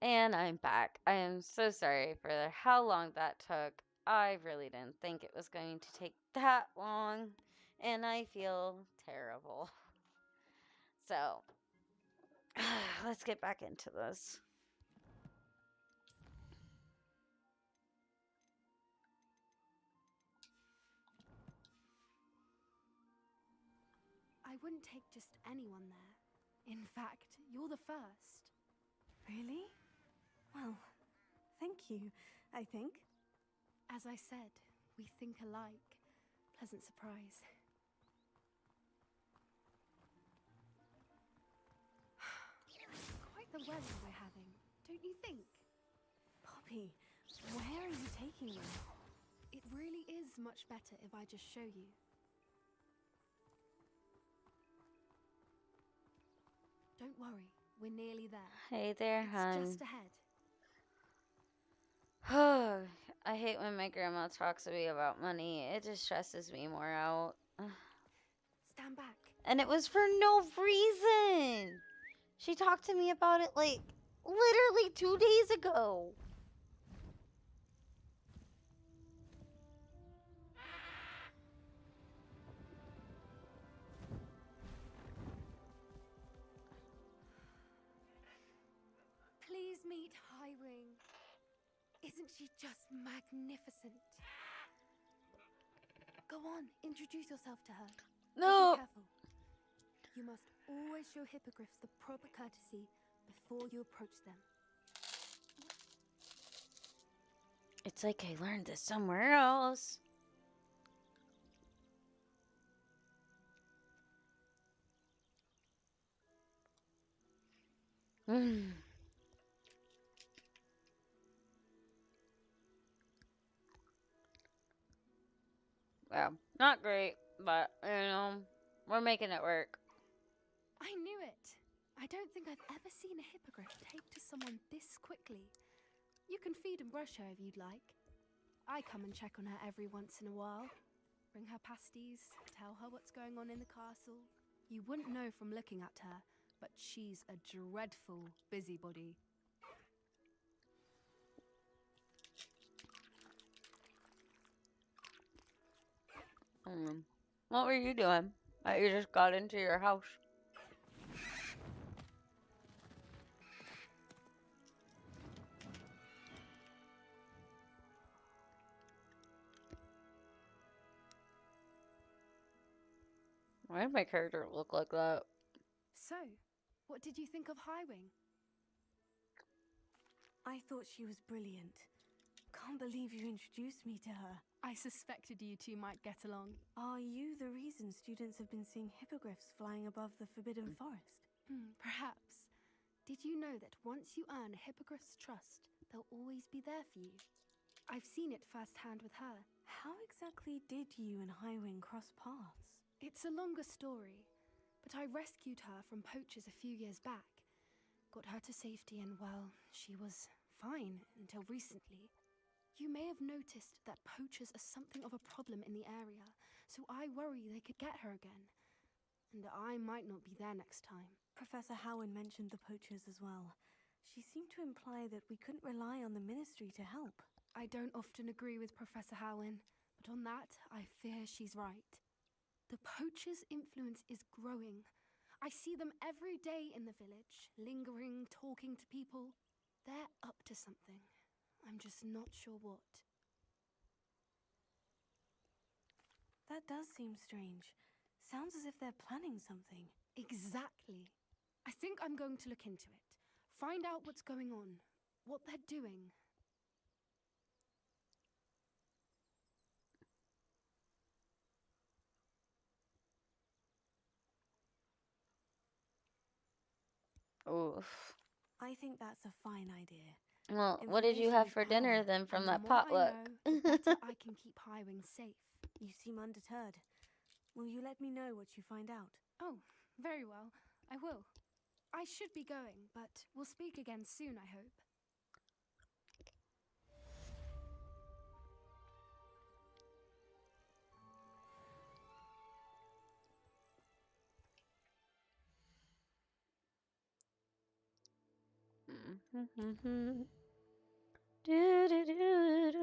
And I'm back. I am so sorry for how long that took. I really didn't think it was going to take that long, and I feel terrible. So, let's get back into this. I wouldn't take just anyone there. In fact, you're the first. Really? Well, thank you, I think. As I said, we think alike. Pleasant surprise. Quite the weather we're having, don't you think? Poppy, where are you taking me? It really is much better if I just show you. Don't worry, we're nearly there. Hey there, It's hon. just ahead. I hate when my grandma talks to me about money. It just stresses me more out. Stand back. And it was for no reason. She talked to me about it like literally 2 days ago. Please meet Highwing. Isn't she just magnificent? Go on, introduce yourself to her. No. But be careful. You must always show hippogriffs the proper courtesy before you approach them. It's like I learned this somewhere else. Well, not great, but we're making it work. I knew it. I don't think I've ever seen a hippogriff take to someone this quickly. You can feed and brush her if you'd like. I come and check on her every once in a while. Bring her pasties, tell her what's going on in the castle. You wouldn't know from looking at her, but she's a dreadful busybody. What were you doing? You just got into your house. Why did my character look like that? So, what did you think of Highwing? I thought she was brilliant. Can't believe you introduced me to her. I suspected you two might get along. Are you the reason students have been seeing hippogriffs flying above the Forbidden Forest? Perhaps. Did you know that once you earn a hippogriff's trust, they'll always be there for you? I've seen it firsthand with her. How exactly did you and Highwing cross paths? It's a longer story, but I rescued her from poachers a few years back. Got her to safety and, well, she was fine until recently. You may have noticed that poachers are something of a problem in the area, so I worry they could get her again. And I might not be there next time. Professor Howin mentioned the poachers as well. She seemed to imply that we couldn't rely on the ministry to help. I don't often agree with Professor Howin, but on that, I fear she's right. The poachers' influence is growing. I see them every day in the village, lingering, talking to people. They're up to something. I'm just not sure what. That does seem strange. Sounds as if they're planning something. Exactly. I think I'm going to look into it. Find out what's going on, what they're doing. Oof. I think that's a fine idea. Well, what did you have for dinner then from that potluck? The better I can keep Highwing safe. You seem undeterred. Will you let me know what you find out? Oh, very well. I will. I should be going, but we'll speak again soon, I hope. Do do do do.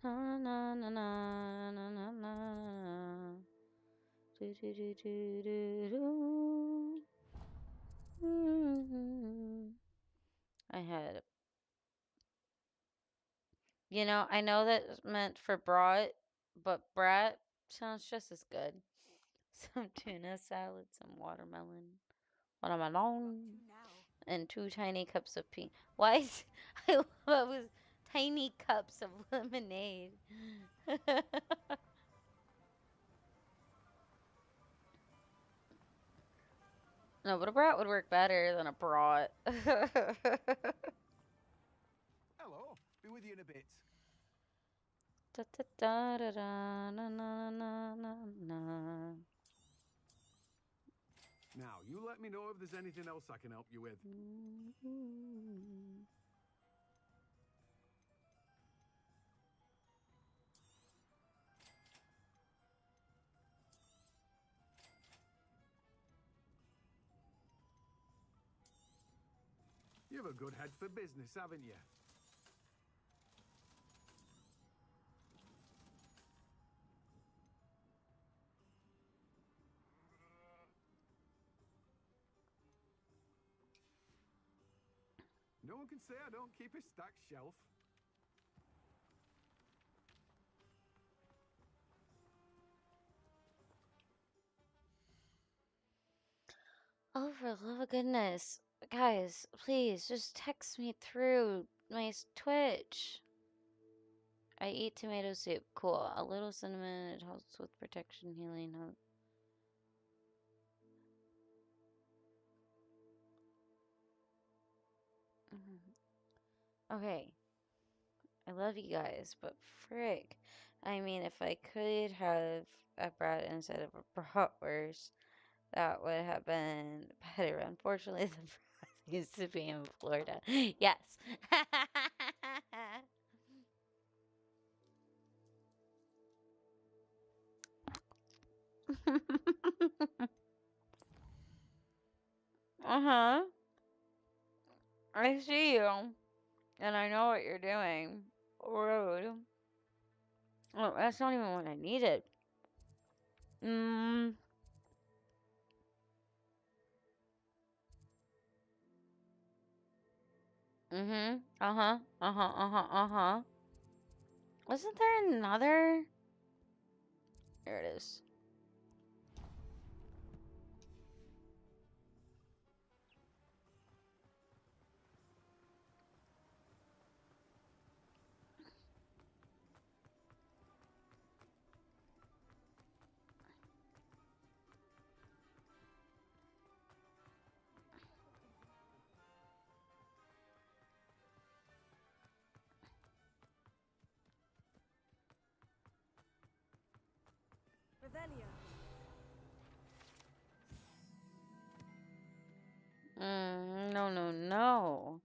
Na na na na na na na. Do do do do do do. I had, you know, I know that's meant for brat, but brat sounds just as good. Some tuna salad, some watermelon, and 2 tiny cups of pink. Why? I love it was tiny cups of lemonade. No, but a brat would work better than a brat. Hello. Be with you in a bit. Da, da, da, da, da, na, na, na, na, na. Now, you let me know if there's anything else I can help you with. You have a good head for business, haven't you? No one can say I don't keep a stacked shelf. Oh, for the love of goodness. Guys, please, just text me through my Twitch. I eat tomato soup. Cool. A little cinnamon. It helps with protection, healing. Okay. I love you guys, but frick. I mean, if I could have a brat instead of a bratwurst, that would have been better. Unfortunately, the brat used to be in Florida. Yes. Uh-huh. I see you. And I know what you're doing. Rude. Oh, that's not even what I needed. Mm. Mm-hmm. Uh-huh. Uh-huh. Uh-huh. Uh-huh. Wasn't there another? There it is. Revelio. No, no, no.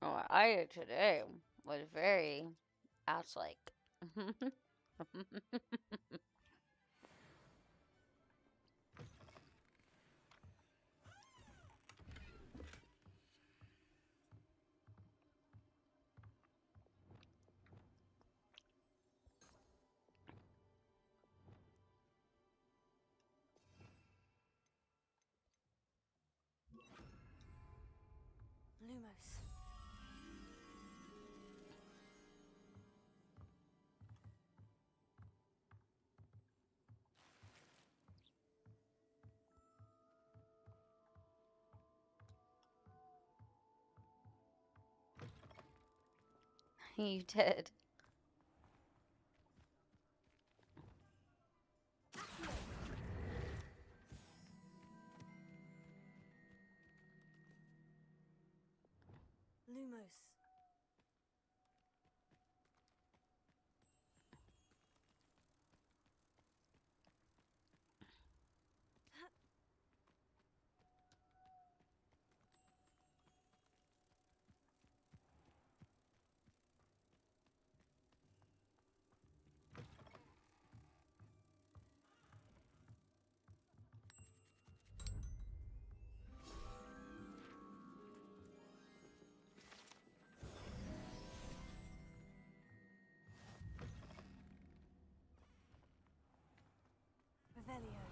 What I did today was very ass-like. Lumos. You did. Lumos. Revelio.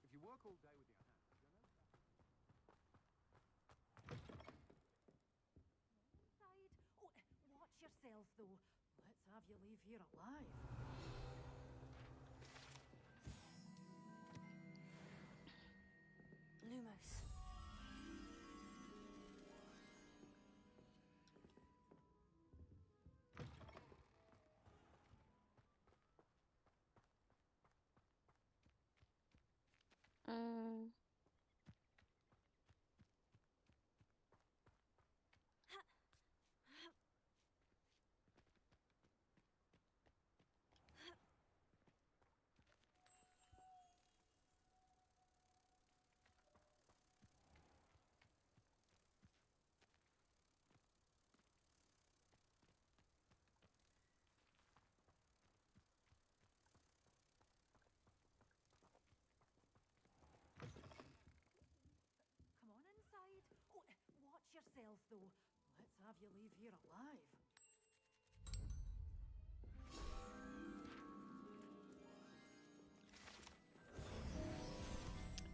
If you work all day with your hands, you're no Inside. Oh, watch yourself, though. Let's have you leave here alive. Lumos. Mm. Come on inside. Oh, watch yourself, though. Let's have you leave here alive.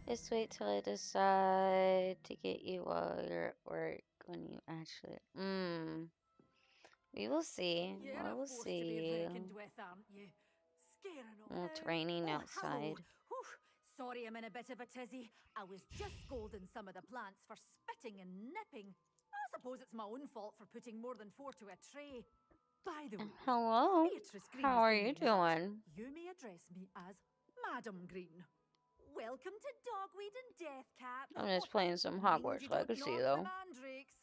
Just wait till I decide to get you while you're at work when you actually. We will see. You're We a will force to be see. reckoned with, aren't you? Scaring all. Well, it's raining Oh, hello. outside. Whew. Sorry I'm in a bit of a tizzy. I was just scolding some of the plants for spitting and nipping. I suppose it's my own fault for putting more than 4 to a tray. By the way, Hello. Beatrice Green How is are the you name, but doing? you may address me as Madam Green. Welcome to Dogweed and Deathcap. I'm just Oh, playing some mind Hogwarts you don't Legacy, knock the though. mandrakes.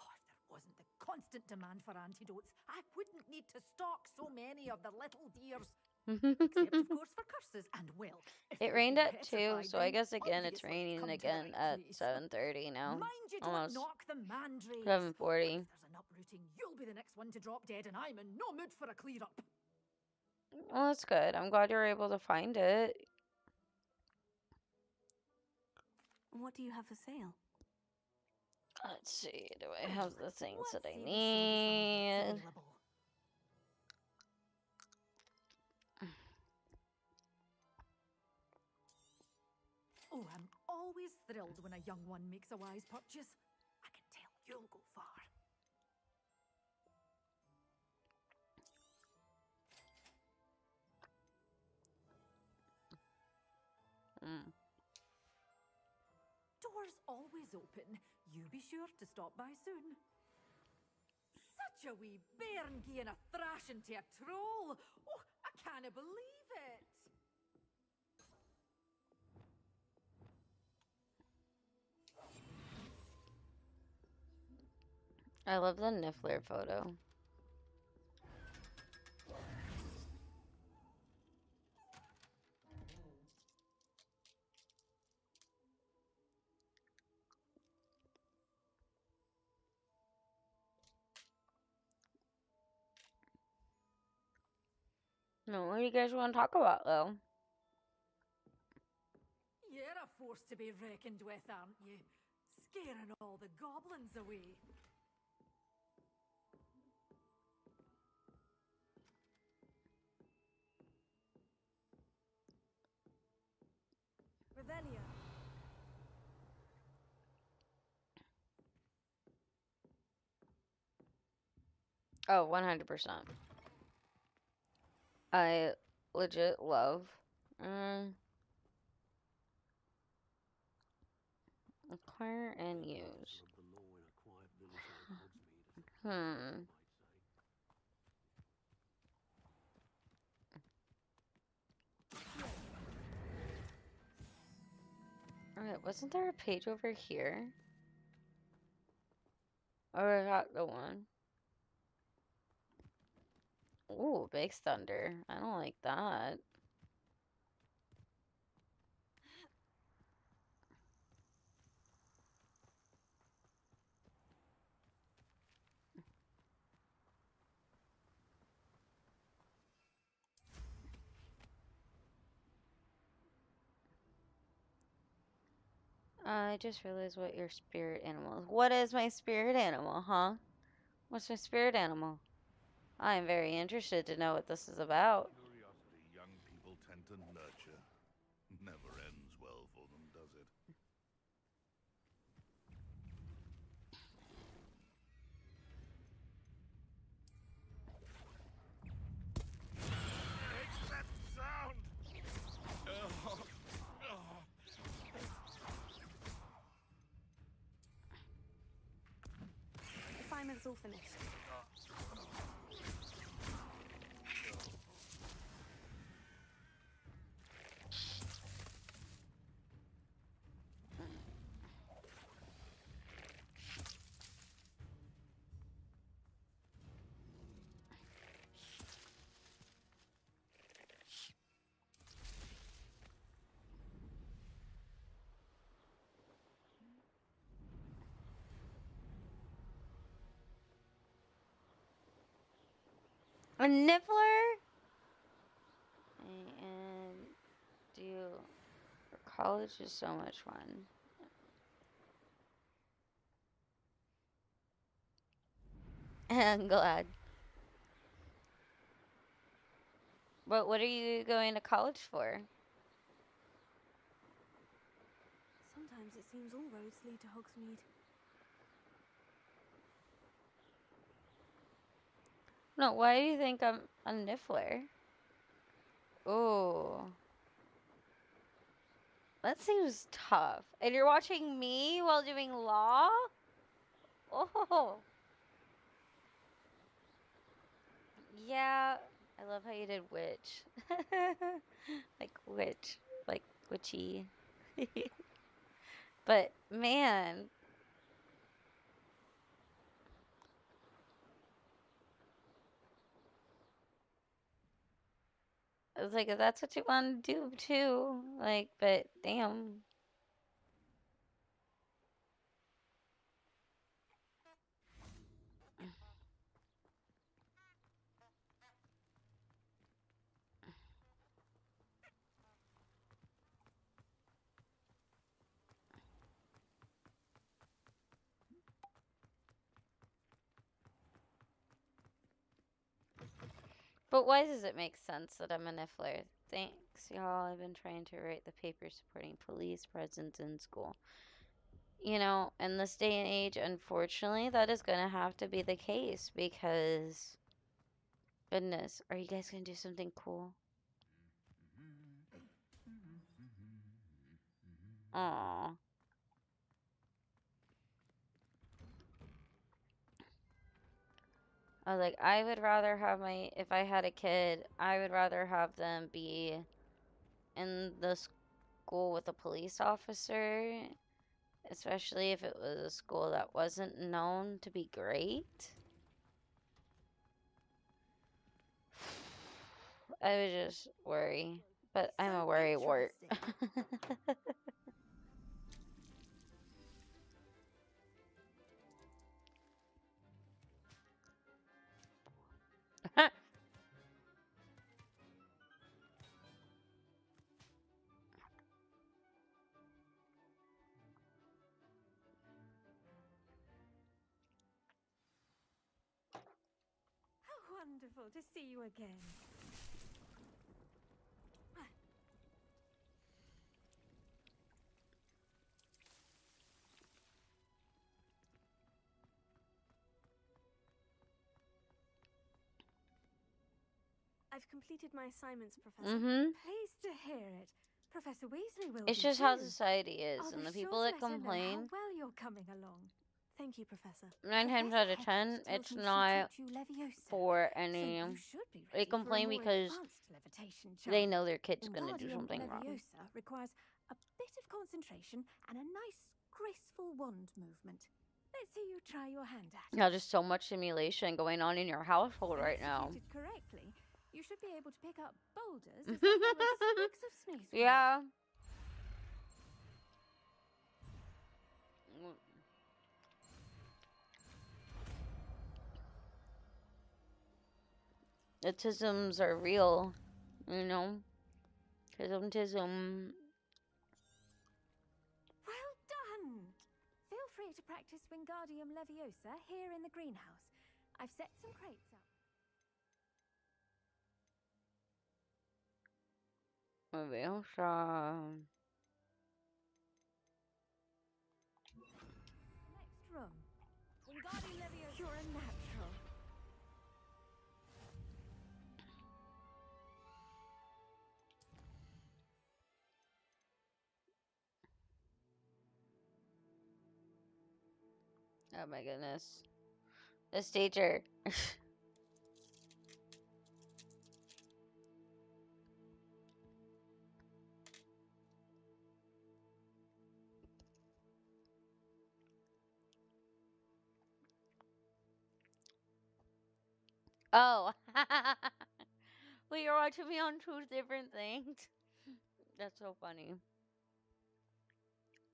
Oh, if there wasn't the constant demand for antidotes, I wouldn't need to stock so many of the little dears. Except, of course, for curses. And, well, if It they've rained been at 2, petrified, so I then guess again it's obviously raining come to the again right at place. 7:30 now. Mind you don't Almost knock the mandrakes. 7:40. If there's an uprooting, you'll be the next one to drop dead, and I'm in no mood for a clear-up. Well, that's good. I'm glad you were able to find it. What do you have for sale? Let's see. Do I have the things What that I say we show you some of what's need? available? Oh, I'm always thrilled when a young one makes a wise purchase. I can tell you'll go far. Doors always open. You be sure to stop by soon. Such a wee bairn gieing a thrashing to a troll. Oh, I can't believe it. I love the Niffler photo. No, what do you guys want to talk about, though? You're a force to be reckoned with, aren't you? Scaring all the goblins away. Revelio. Oh, 100%. I legit love. Acquire and use. Alright, wasn't there a page over here? Or I got the one. Ooh, Big Thunder. I don't like that. I just realized what your spirit animal is. What is my spirit animal, huh? What's my spirit animal? I am very interested to know what this is about. Curiosity young people tend to nurture. Never ends well for them, does it? Makes that sound! Assignment's all finished. A niffler? And do for college is so much fun. I'm glad. But what are you going to college for? Sometimes it seems all roads lead to Hogsmeade. No, why do you think I'm a niffler? Ooh. That seems tough. And you're watching me while doing law? Oh. Yeah. I love how you did witch. Like witch. Like witchy. But man. I was like, if that's what you want to do too. Like, but damn. But why does it make sense that I'm a niffler? Thanks, y'all. I've been trying to write the paper supporting police presence in school. You know, in this day and age, unfortunately, that is going to have to be the case because, goodness, are you guys going to do something cool? Aww. I was like, I would rather have if I had a kid, I would rather have them be in the school with a police officer, especially if it was a school that wasn't known to be great. I would just worry, but I'm a worry wart. How wonderful to see you again. I've completed my assignments, Professor. Pleased to hear it. Professor Weasley will It's be just too. how society is, I'll and be the sure people to that let her know how complain, well you're coming along. Thank you, Professor. 9 times out of 10, Tells it's me she not taught you Leviosa, for so any. you should be They ready for a complain more because advanced levitation they charm. know their kid's gonna do Wingardium something wrong. Leviosa requires a bit of concentration and a nice, graceful wand movement. Let's see you try your hand at it. Yeah, just so much simulation going on in your household right now. Executed correctly, you should be able to pick up boulders as though they were sticks of sneeze. Yeah. The tisms are real, you know? Tism. Well practice Wingardium Leviosa here in the greenhouse. I've set some crates up. Leviosa. Next room. Wingardium Leviosa. You're a natural. Oh my goodness. This teacher. Oh. Well, you're watching me on two different things. That's so funny.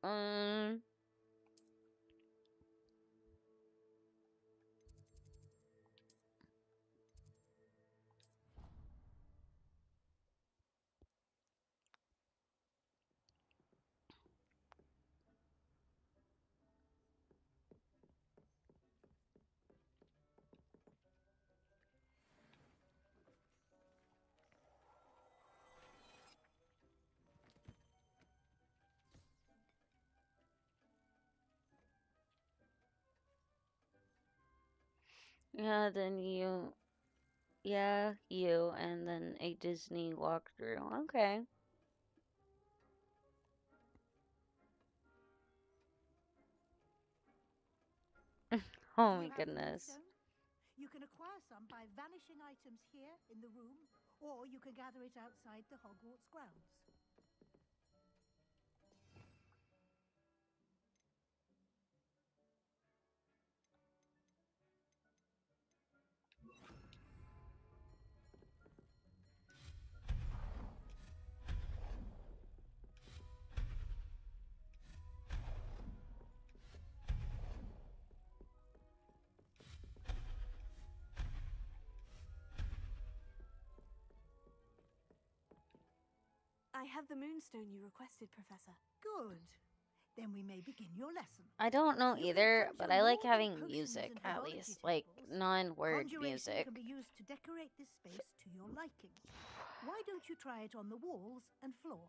Um. Yeah, then you. Yeah, you, and then a Disney walkthrough. Okay. Oh Do my you have the goodness. moonstone? You can acquire some by vanishing items here in the room, or you can gather it outside the Hogwarts grounds. I have the moonstone you requested, Professor. Good. Then we may begin your lesson. I don't know You can either, but conjure I like more than having potions music and at herbology least, like tables. non-word Conjuration music. can be used to decorate this space to your liking. Why don't you try it on the walls and floor?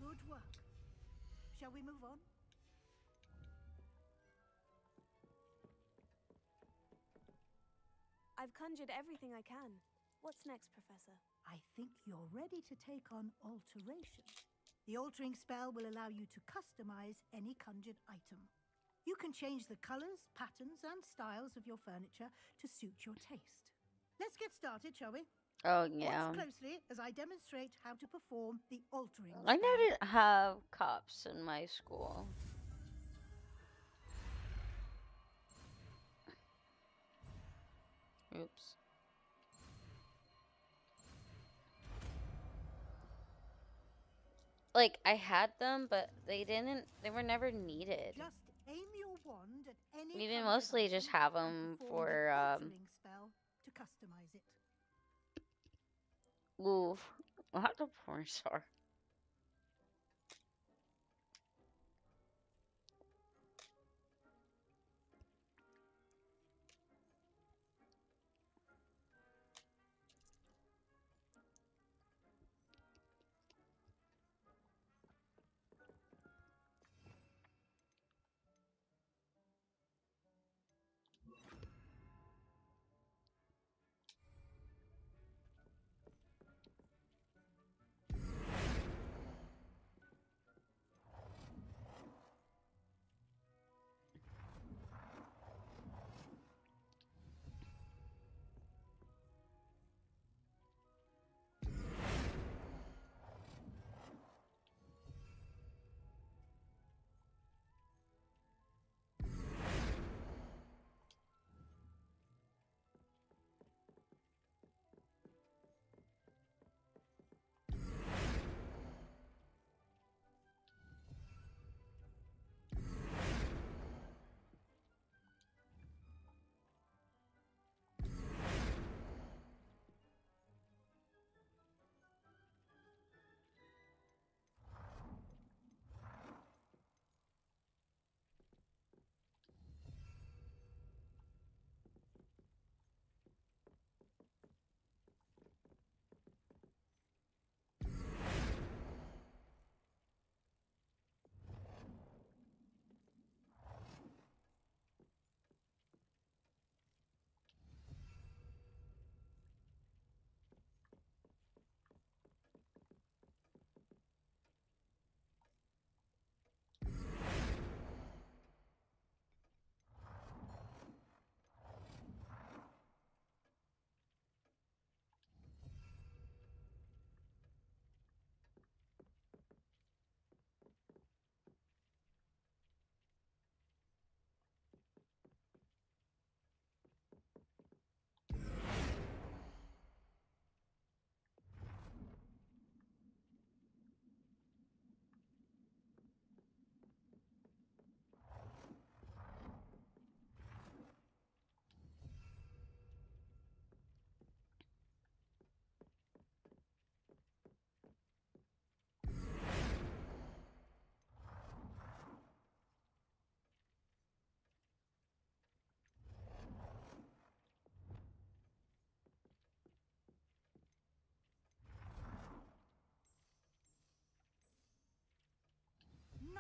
Good work. Shall we move on? I've conjured everything I can. What's next, Professor? I think you're ready to take on alteration. The altering spell will allow you to customize any conjured item. You can change the colors, patterns, and styles of your furniture to suit your taste. Let's get started, shall we? Oh yeah. Watch closely as I demonstrate how to perform the altering I spell. didn't have cops in my school. Oops. Like, I had them, but they were never needed. Just aim your wand at any We didn't conjured mostly just item have and them perform for, the altering spell to customize it. Ooh, not a porn star.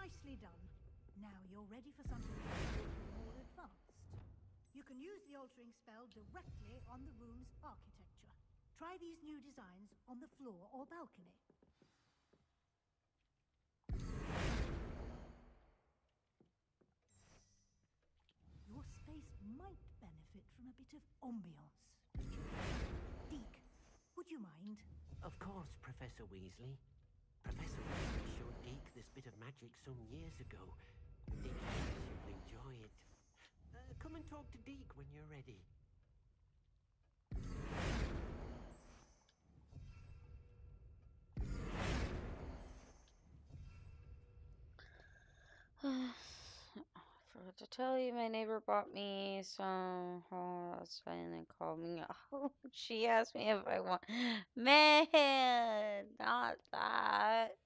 Nicely done. Now you're ready for something a little more advanced. You can use the altering spell directly on the room's architecture. Try these new designs on the floor or balcony. Your space might benefit from a bit of ambiance, don't you? Deke, would you mind? Of course, Professor Weasley. Professor Weasley showed Deke this bit of magic some years ago. Deke thinks you'll enjoy it. Come and talk to Deke when you're ready. Forgot to tell you, my neighbor bought me some. Oh, that's fine. And called me. Oh, she asked me if I want. Man, not that.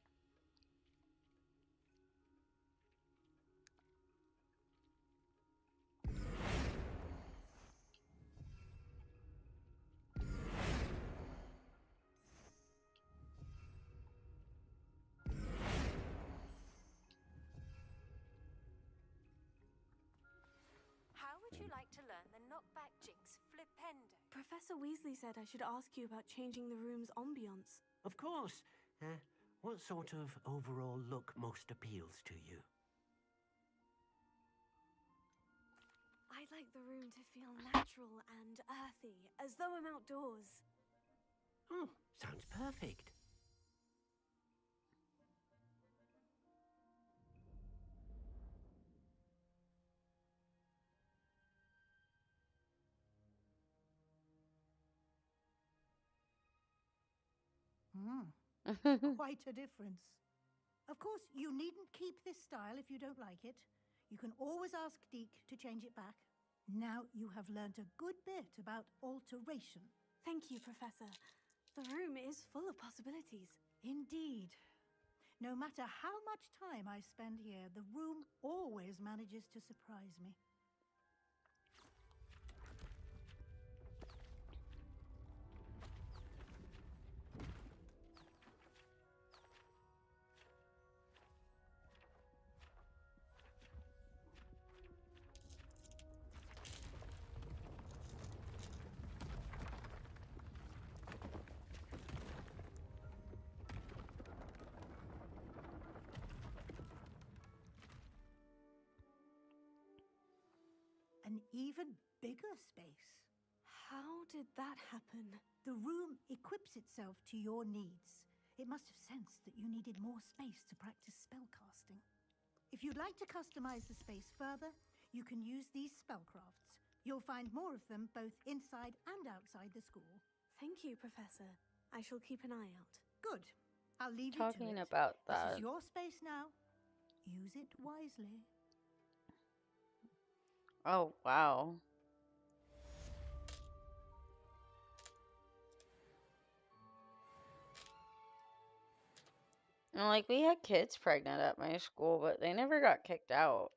How would you like to learn the knockback jinx flipendo? Professor Weasley said I should ask you about changing the room's ambiance. Of course. What sort of overall look most appeals to you? I'd like the room to feel natural and earthy, as though I'm outdoors. Sounds perfect. Quite a difference. Of course, you needn't keep this style if you don't like it. You can always ask Deke to change it back. Now you have learned a good bit about alteration. Thank you, Professor. The room is full of possibilities. Indeed. No matter how much time I spend here, the room always manages to surprise me. An even bigger space. How did that happen? The room equips itself to your needs. It must have sensed that you needed more space to practice spellcasting. If you'd like to customize the space further, you can use these spellcrafts. You'll find more of them both inside and outside the school. Thank you, Professor. I shall keep an eye out. Good. I'll leave you to Talking it. about This that. is your space now. Use it wisely. Oh, wow. And like, we had kids pregnant at my school, but they never got kicked out.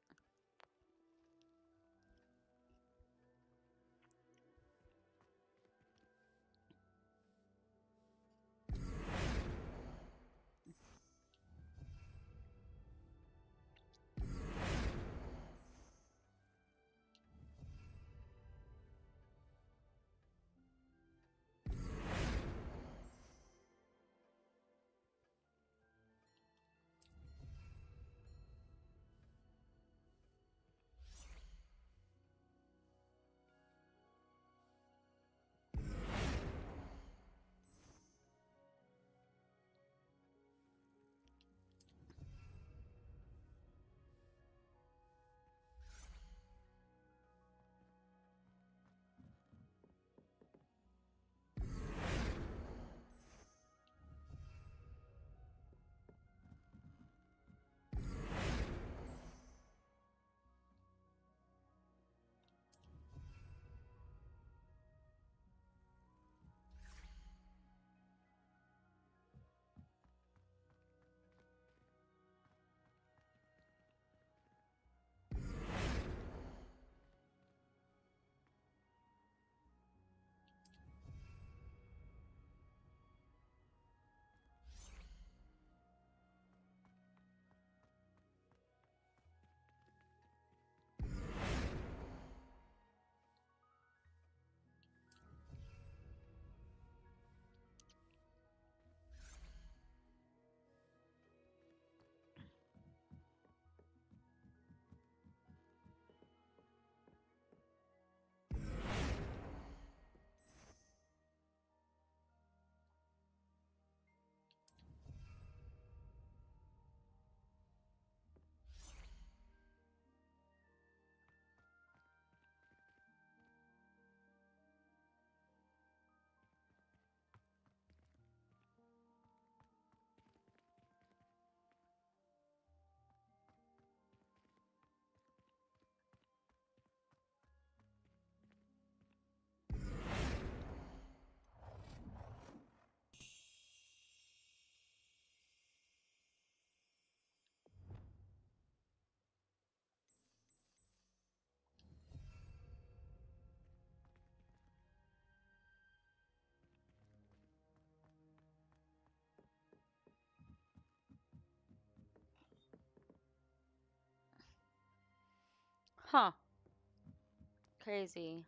Huh. Crazy.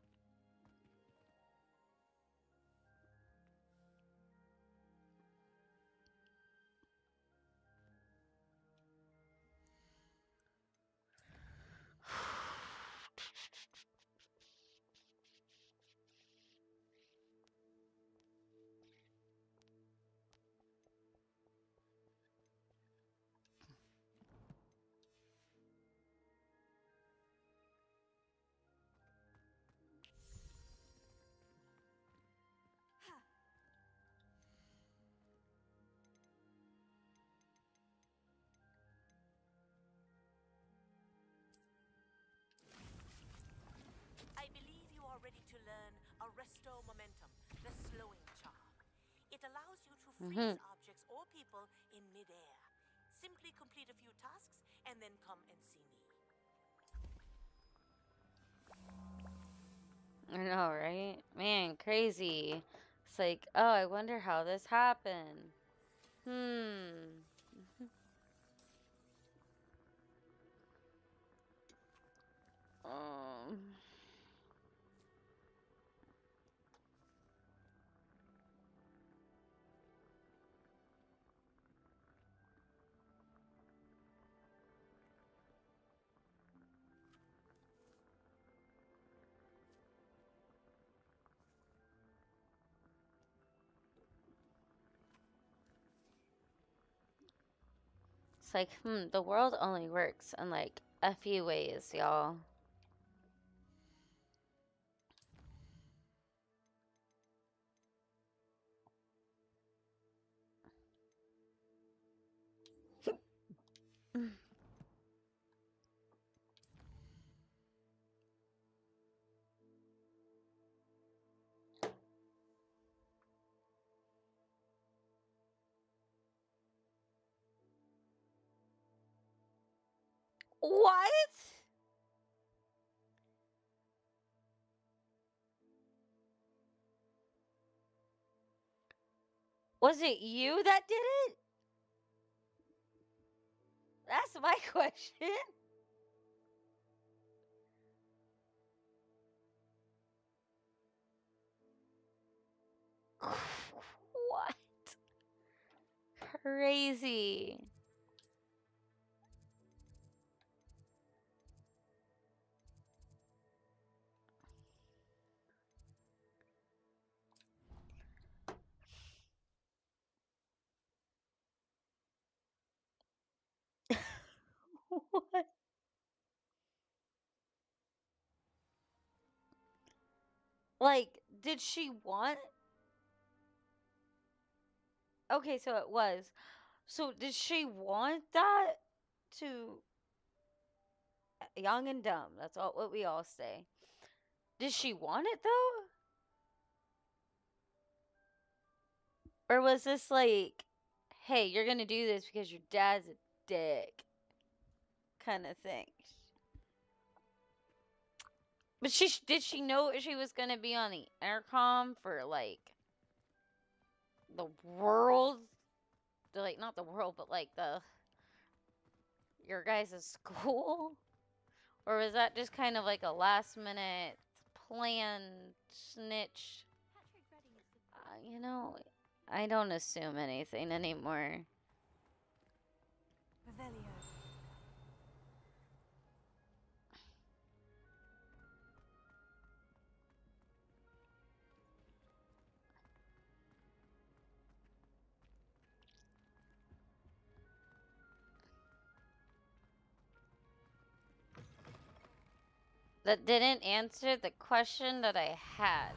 I believe you are ready to learn Arresto Momentum, the slowing charm. It freeze objects or people in midair. Simply complete a few tasks and then come and see me. I know, right? Man, crazy. It's like, oh, I wonder how this happened. Um. It's like, the world only works in like a few ways, y'all. What? Was it you that did it? That's my question. What? Crazy. What? Like, did she want? Okay, so it was. So did she want that to young and dumb? That's all what we all say. Did she want it though? Or was this like, hey, you're gonna do this because your dad's a dick kind of thing? But did she know she was gonna be on the intercom for like the world? Like not the world, but like your guys' school? Or was that just kind of like a last minute plan snitch? You know, I don't assume anything anymore. Revelio. That didn't answer the question that I had.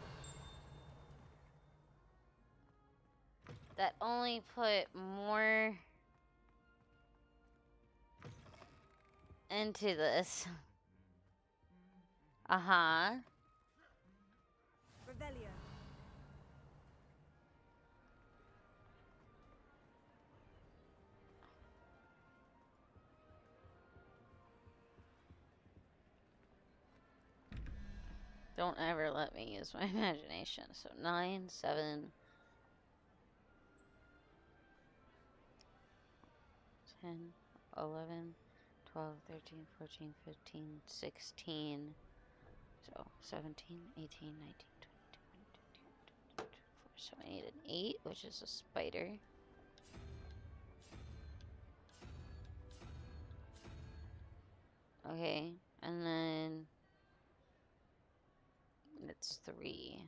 That only put more into this. Uh-huh. Revelio. Don't ever let me use my imagination. So 9, 7, 10, 11, 12, 13, 14, 15, 16. So 17, 18, 19, 20, 21, 22, 23, 24. So I need an 8, which is a spider. Okay, and then it's 3.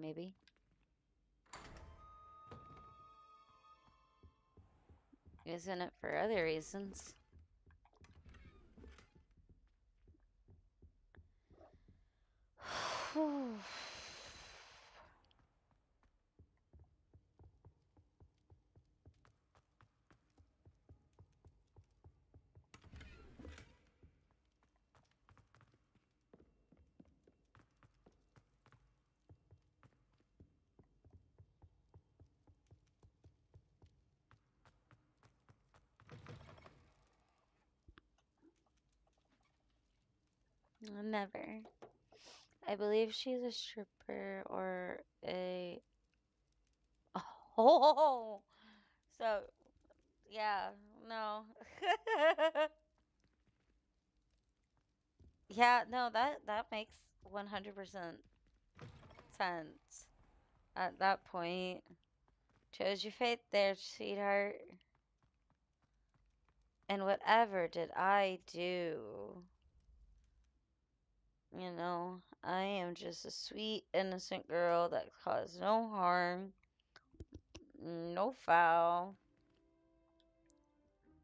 Maybe. Isn't it for other reasons? Never. I believe she's a stripper or a. Oh! So, yeah, no. Yeah, no, that makes 100% sense at that point. Chose your fate there, sweetheart. And whatever did I do? You know, I am just a sweet, innocent girl that caused no harm, no foul.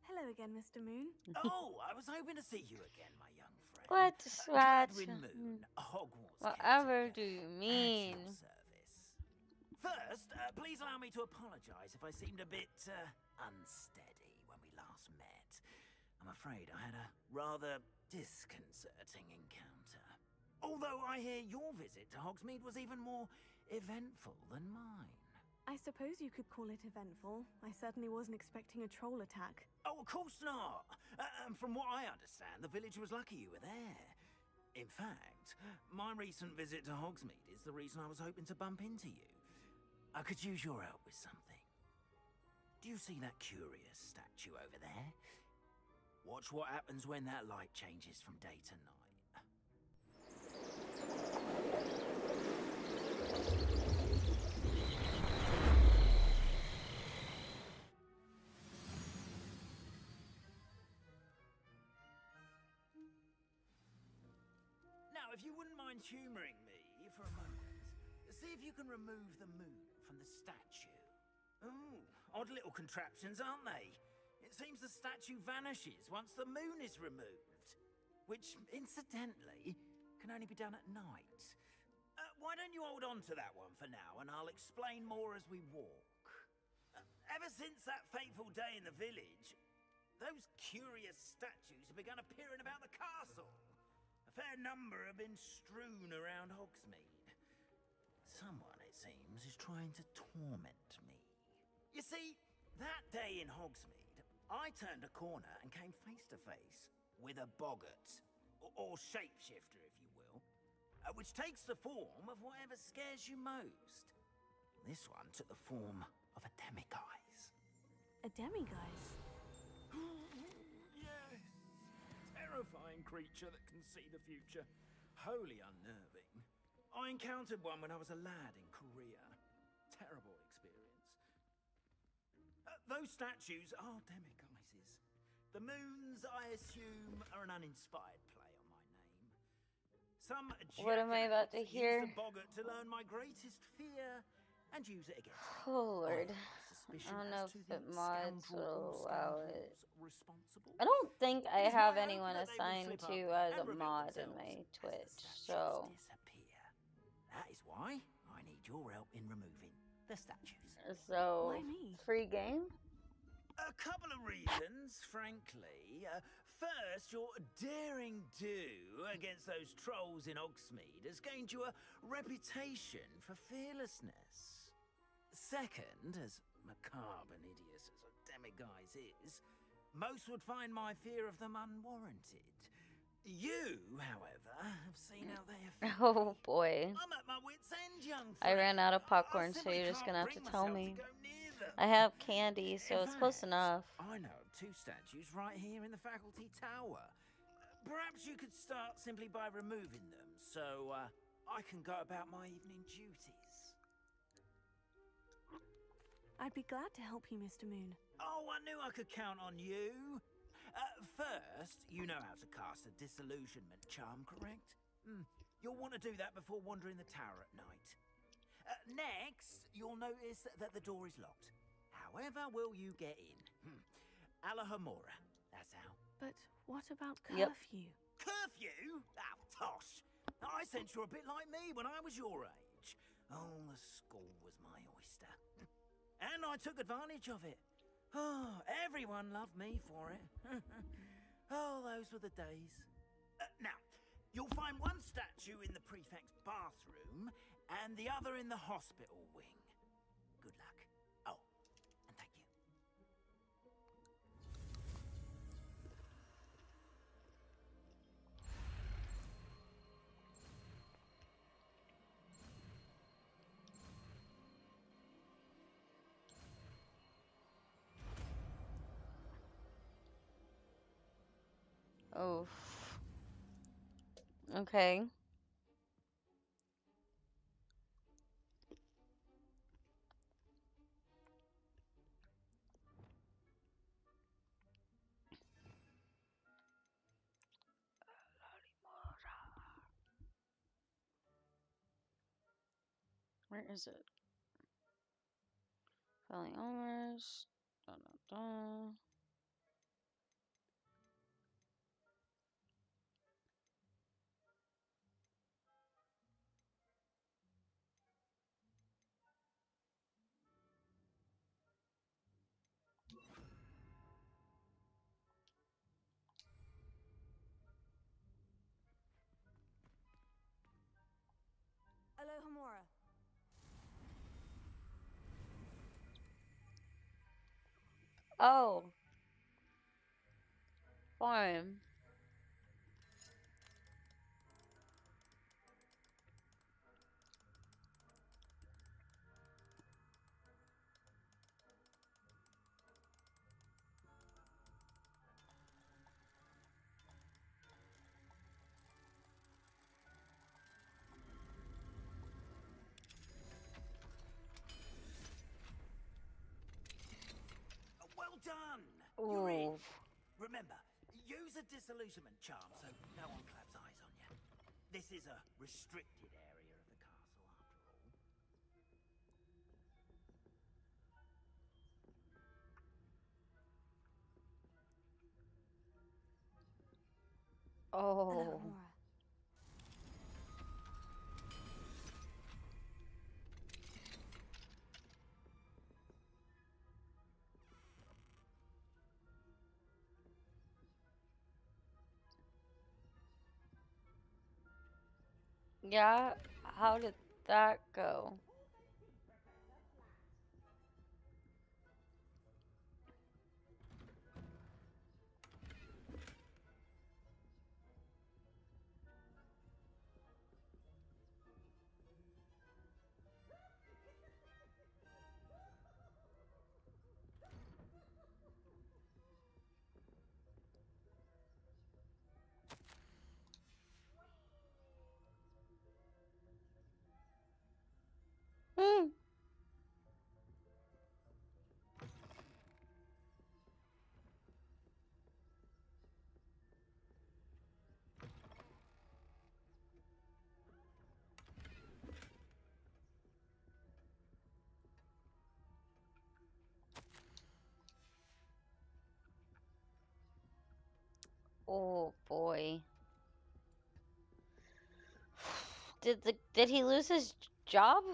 Hello again, Mr. Moon. Oh, I was hoping to see you again, my young friend. What? Gladwin Moon, Hogwarts Whatever do you at your mean? service. First, please allow me to apologize if I seemed a bit unsteady when we last met. I'm afraid I had a rather disconcerting encounter. Although I hear your visit to Hogsmeade was even more eventful than mine. I suppose you could call it eventful. I certainly wasn't expecting a troll attack. Oh, of course not. From what I understand, the village was lucky you were there. In fact, my recent visit to Hogsmeade is the reason I was hoping to bump into you. I could use your help with something. Do you see that curious statue over there? Watch what happens when that light changes from day to night. Now, if you wouldn't mind humoring me for a moment, see if you can remove the moon from the statue. Ooh, odd little contraptions, aren't they? It seems the statue vanishes once the moon is removed. Which, incidentally, can only be done at night. Why don't you hold on to that one for now, and I'll explain more as we walk. Ever since that fateful day in the village, those curious statues have begun appearing about the castle. A fair number have been strewn around Hogsmeade. Someone, it seems, is trying to torment me. You see, that day in Hogsmeade, I turned a corner and came face to face with a boggart, or shapeshifter, if you will, which takes the form of whatever scares you most. This one took the form of a demiguise. A demiguise? Yes. Terrifying creature that can see the future. Wholly unnerving. I encountered one when I was a lad in Korea. Terrible experience. Those statues are demiguises. The moons, I assume, are an uninspired play on my name. Some What am I about to jackass hear? used the boggart to learn my greatest fear and use it against me. Oh, Lord. I don't know if the mods will allow it. I don't think I have anyone assigned to as a mod in my Twitch, so. That is why I need your help in removing the statues. So, Why me? free game? A couple of reasons, frankly. First, your daring do against those trolls in Hogsmeade has gained you a reputation for fearlessness. Second, as macabre and hideous as a demiguise is, most would find my fear of them unwarranted. You, however, have seen how they affect Oh, boy. I'm at my wit's end, young I friend. ran out of popcorn, so simply you're just can't gonna have to bring tell myself me. to go near them. I have candy, so In it's close fact, enough. I know of two statues right here in the faculty tower. Perhaps you could start simply by removing them, so I can go about my evening duties. I'd be glad to help you, Mr. Moon. Oh, I knew I could count on you. First, you know how to cast a disillusionment charm, correct? You'll want to do that before wandering the tower at night. Next, you'll notice that the door is locked. However will you get in? Alahomora, that's how. But what about Yep. curfew? Curfew? Oh, tosh. I sense you're a bit like me when I was your age. Oh, the school was my oyster. And I took advantage of it. Oh, everyone loved me for it. Oh, those were the days. Now, you'll find one statue in the prefect's bathroom and the other in the hospital wing. Good luck. Oh, and thank you. Oof. Okay. Where is it? Felling Omers. Da, da, da. Alohomora. Oh. Fine. Well done! You're in. Ooh. Remember, use a disillusionment charm so no one claps eyes on you. This is a restricted area of the castle, after all. Oh. Alohomora. Yeah. How did that go? Hmm. Oh boy. Did he lose his job?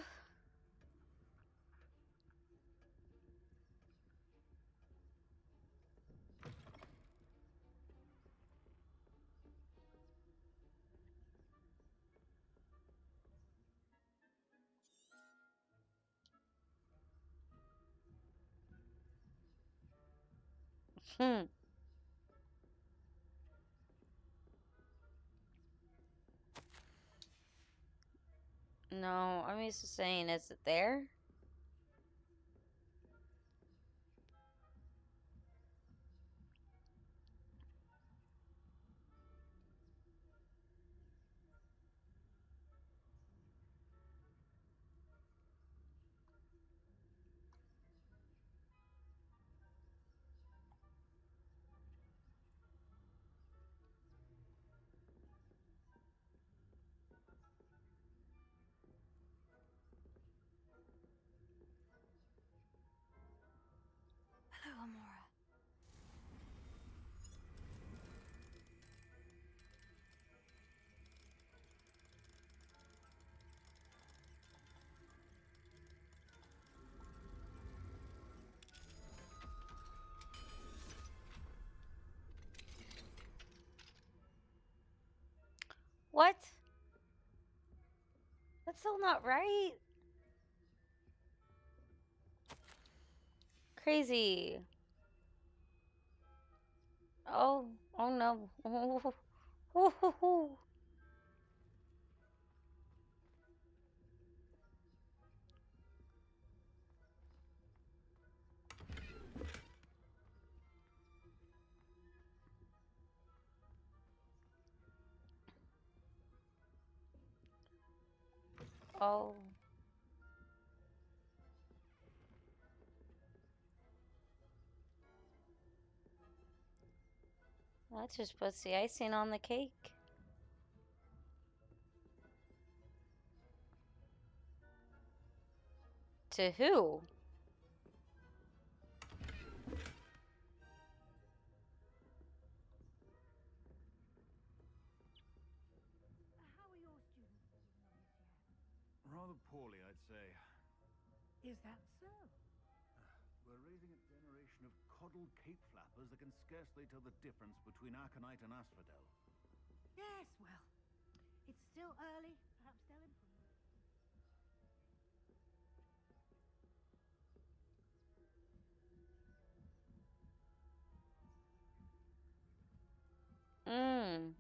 Hmm. No, I'm used to saying, is it there? Alohomora. What? That's still not right. Crazy. Oh, oh no. Ooh, ooh, ooh. Oh. That just puts the icing on the cake. To who? How are your students getting on this year? Rather poorly, I'd say. Is that so? We're raising a generation of coddled cape flappers that can scarcely tell the difference between aconite and asphodel. Yes, well, it's still early. Perhaps they'll improve. Mmm.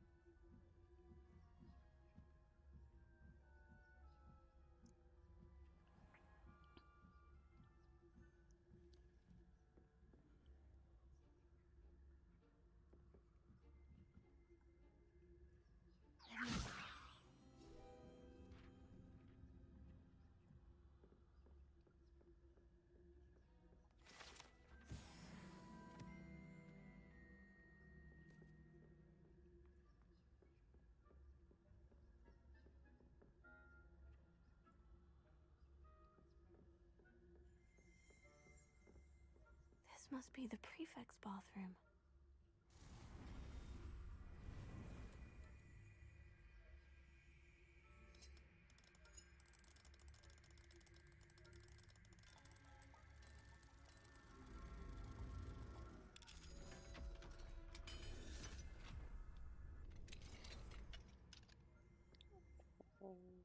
This must be the prefect's bathroom.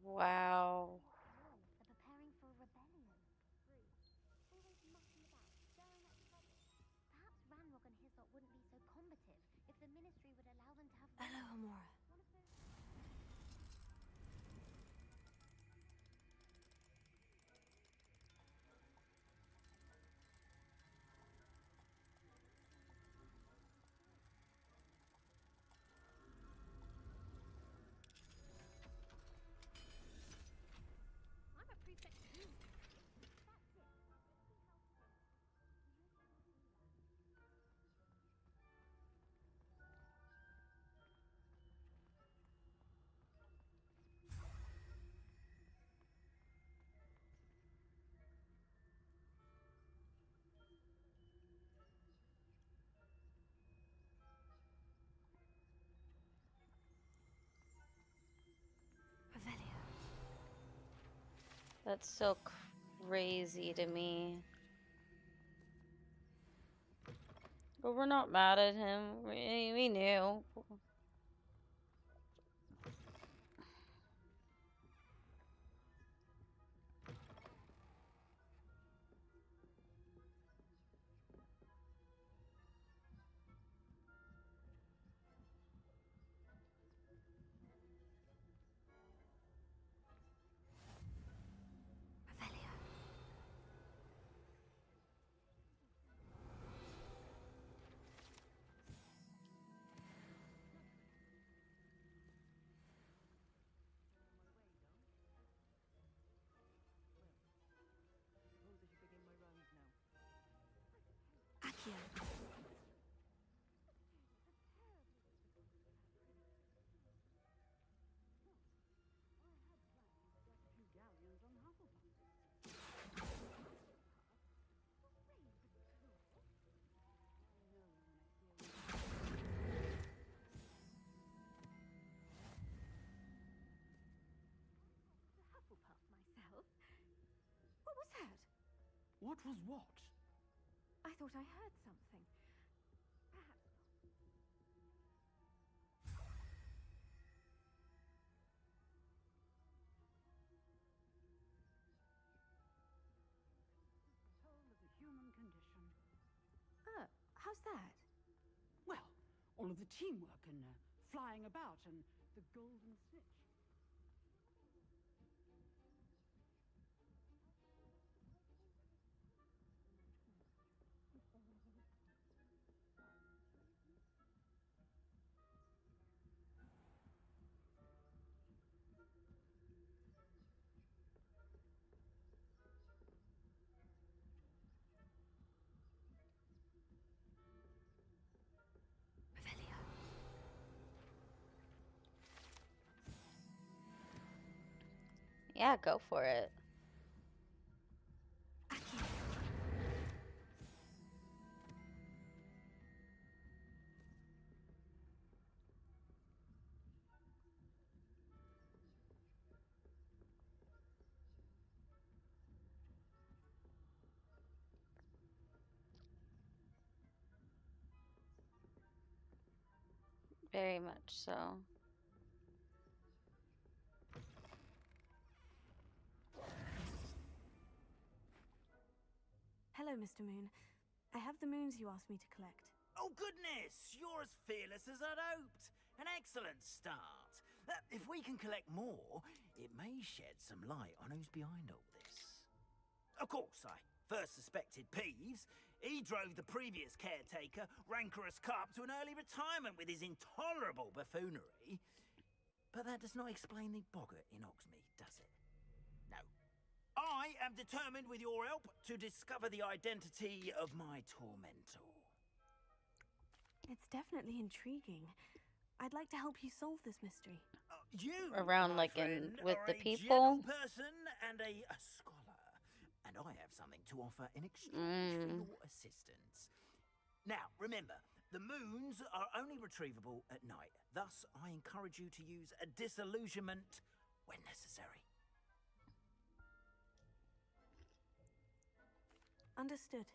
Wow. They're preparing for a rebellion. Rude. Always mucking about, stirring up trouble. Perhaps Ranrock and his lot wouldn't be so combative if the ministry would allow them to have Hello, Amora. one of those. I'm a prefect too. That's it. Revelio. That's so crazy to me. But we're not mad at him. We knew. Suppose I should begin my rounds now. Accio. I had planned to jack a few galleons on Hufflepuff. Afraid but true. I know when I see a To Hufflepuff myself. What was that? What was what? I thought I heard something. Perhaps not. toll of the human condition. Oh, how's that? Well, all of the teamwork and flying about and the golden snitch. Yeah, go for it. Very much so. Hello, Mr. Moon. I have the moons you asked me to collect. Oh, goodness! You're as fearless as I'd hoped. An excellent start. If we can collect more, it may shed some light on who's behind all this. Of course, I first suspected Peeves. He drove the previous caretaker, Rancorous Carp, to an early retirement with his intolerable buffoonery. But that does not explain the boggart in Hogsmeade, does it? No. I am determined, with your help, to discover the identity of my tormentor. It's definitely intriguing. I'd like to help you solve this mystery. You, Around, my like, friend, with are the a people? gentle person and a scholar, and I have something to offer in exchange for your assistance. Now, remember, the moons are only retrievable at night. Thus, I encourage you to use a disillusionment when necessary. Understood.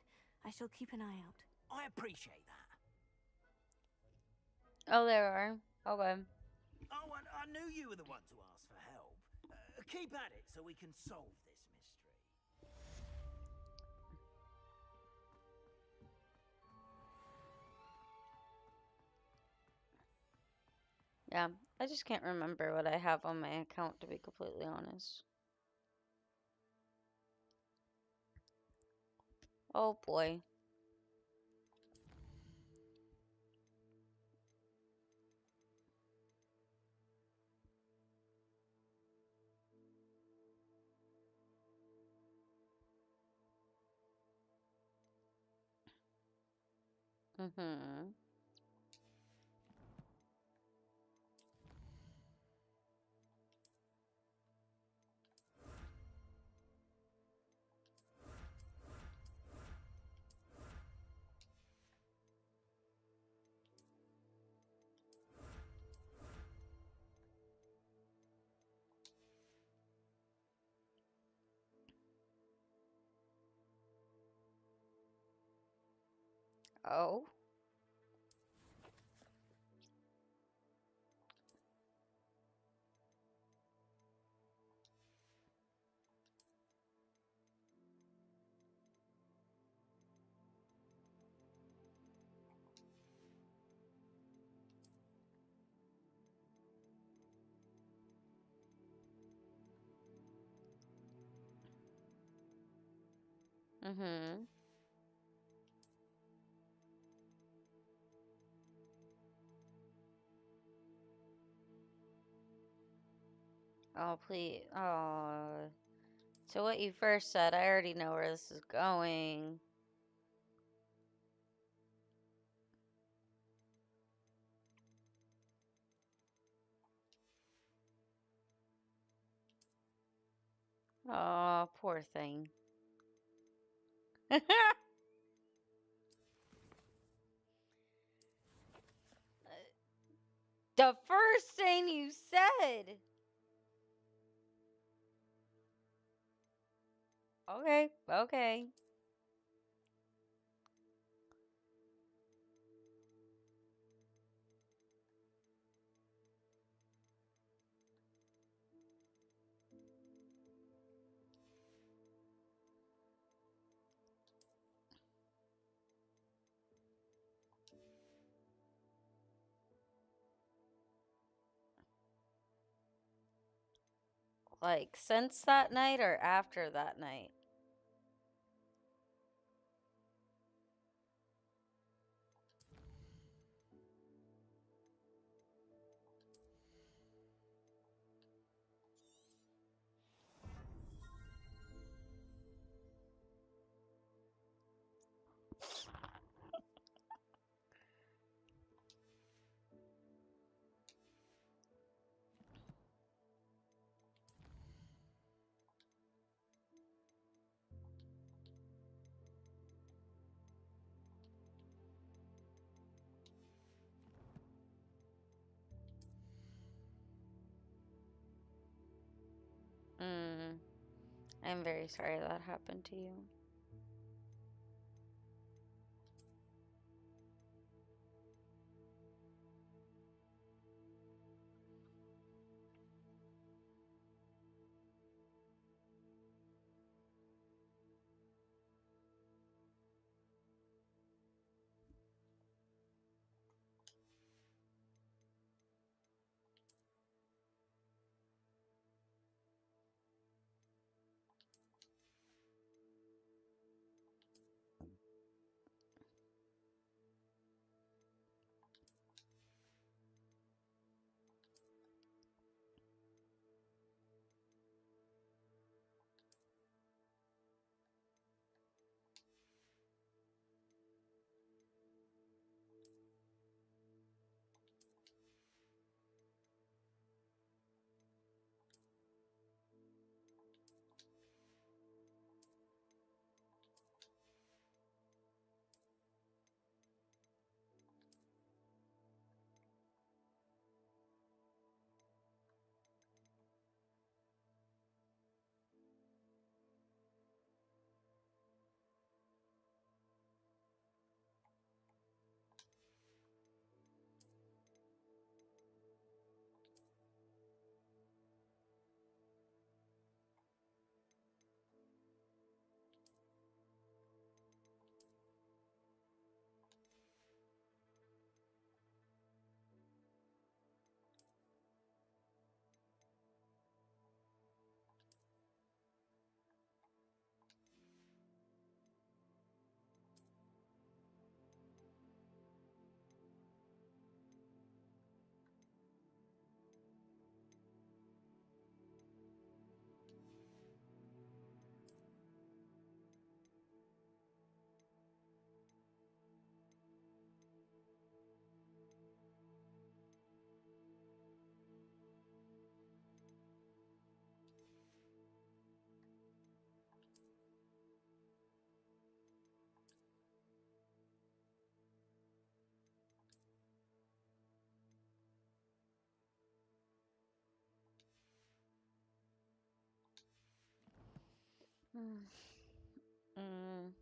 I shall keep an eye out. I appreciate that. Oh, there are. Okay. Oh, I knew you were the one to ask for help. Keep at it so we can solve this mystery. Yeah, I just can't remember what I have on my account, to be completely honest. Oh boy. Mm-hmm. Oh. Mm-hmm. Oh, please. Oh. So what you first said, I already know where this is going. Oh, poor thing. The first thing you said. Okay, okay. Like, since that night or after that night? I'm very sorry that happened to you. Mm. Mm.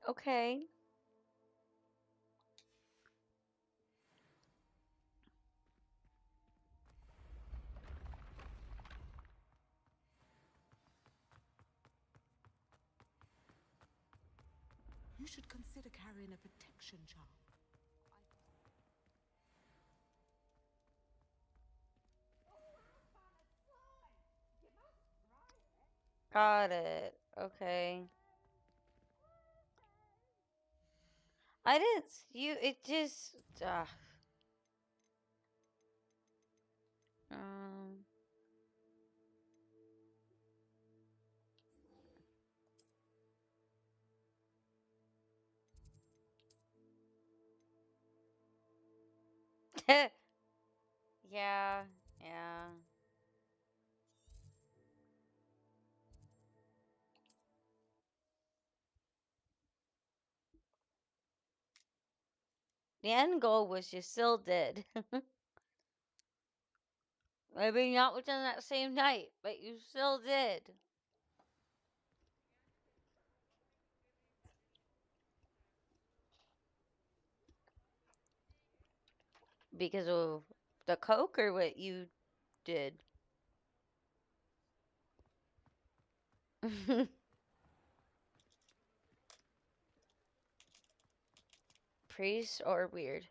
Okay. You should consider carrying a protection charm. Got it. Okay. I didn't. You. It just. Um. Yeah. Yeah. The end goal was you still did. Maybe not within that same night, but you still did. Because of the coke or what you did? Priest or weird?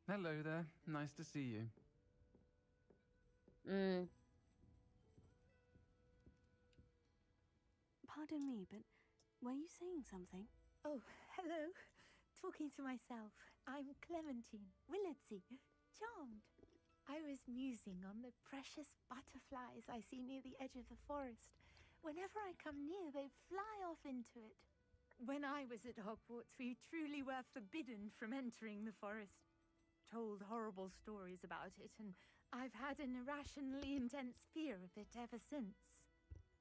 Hello there. Nice to see you. Mm. Pardon me, but were you saying something? Oh, hello. Talking to myself. I'm Clementine Willardsey. charmed. I was musing on the precious butterflies I see near the edge of the forest. Whenever I come near, they fly off into it. When I was at Hogwarts, we truly were forbidden from entering the forest. Told horrible stories about it, and I've had an irrationally intense fear of it ever since.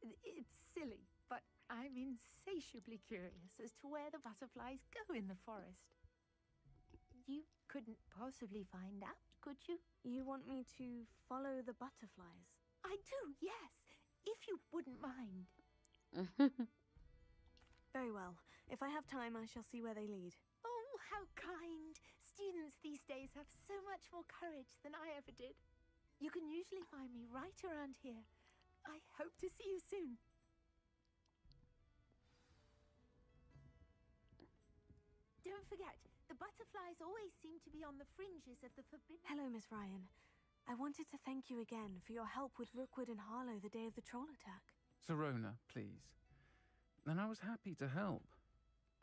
It's silly, but I'm insatiably curious as to where the butterflies go in the forest. You couldn't possibly find out, could you? You want me to follow the butterflies? I do, yes, if you wouldn't mind. Very well. If I have time, I shall see where they lead. Oh, how kind! Students these days have so much more courage than I ever did. You can usually find me right around here. I hope to see you soon. Don't forget, the butterflies always seem to be on the fringes of the forbidden... Hello, Miss Ryan. I wanted to thank you again for your help with Rookwood and Harlow the day of the troll attack. Sirona, please. And I was happy to help.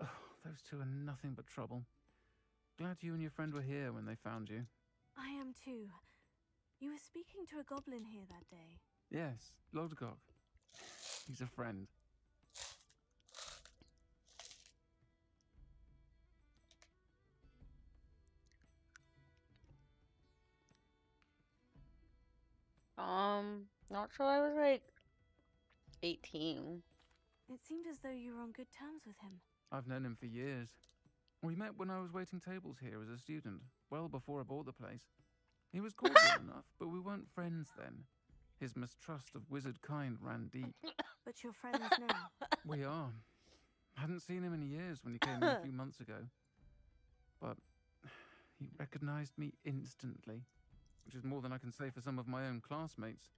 Oh, those two are nothing but trouble. Glad you and your friend were here when they found you. I am too. You were speaking to a goblin here that day. Yes, Lodgok. He's a friend. Not sure. I was like 18. It seemed as though you were on good terms with him. I've known him for years. We met when I was waiting tables here as a student, well before I bought the place. He was cordial enough, but we weren't friends then. His mistrust of wizard kind ran deep. But you're friends now. We are. Hadn't seen him in years when he came in a few months ago. But he recognized me instantly, which is more than I can say for some of my own classmates.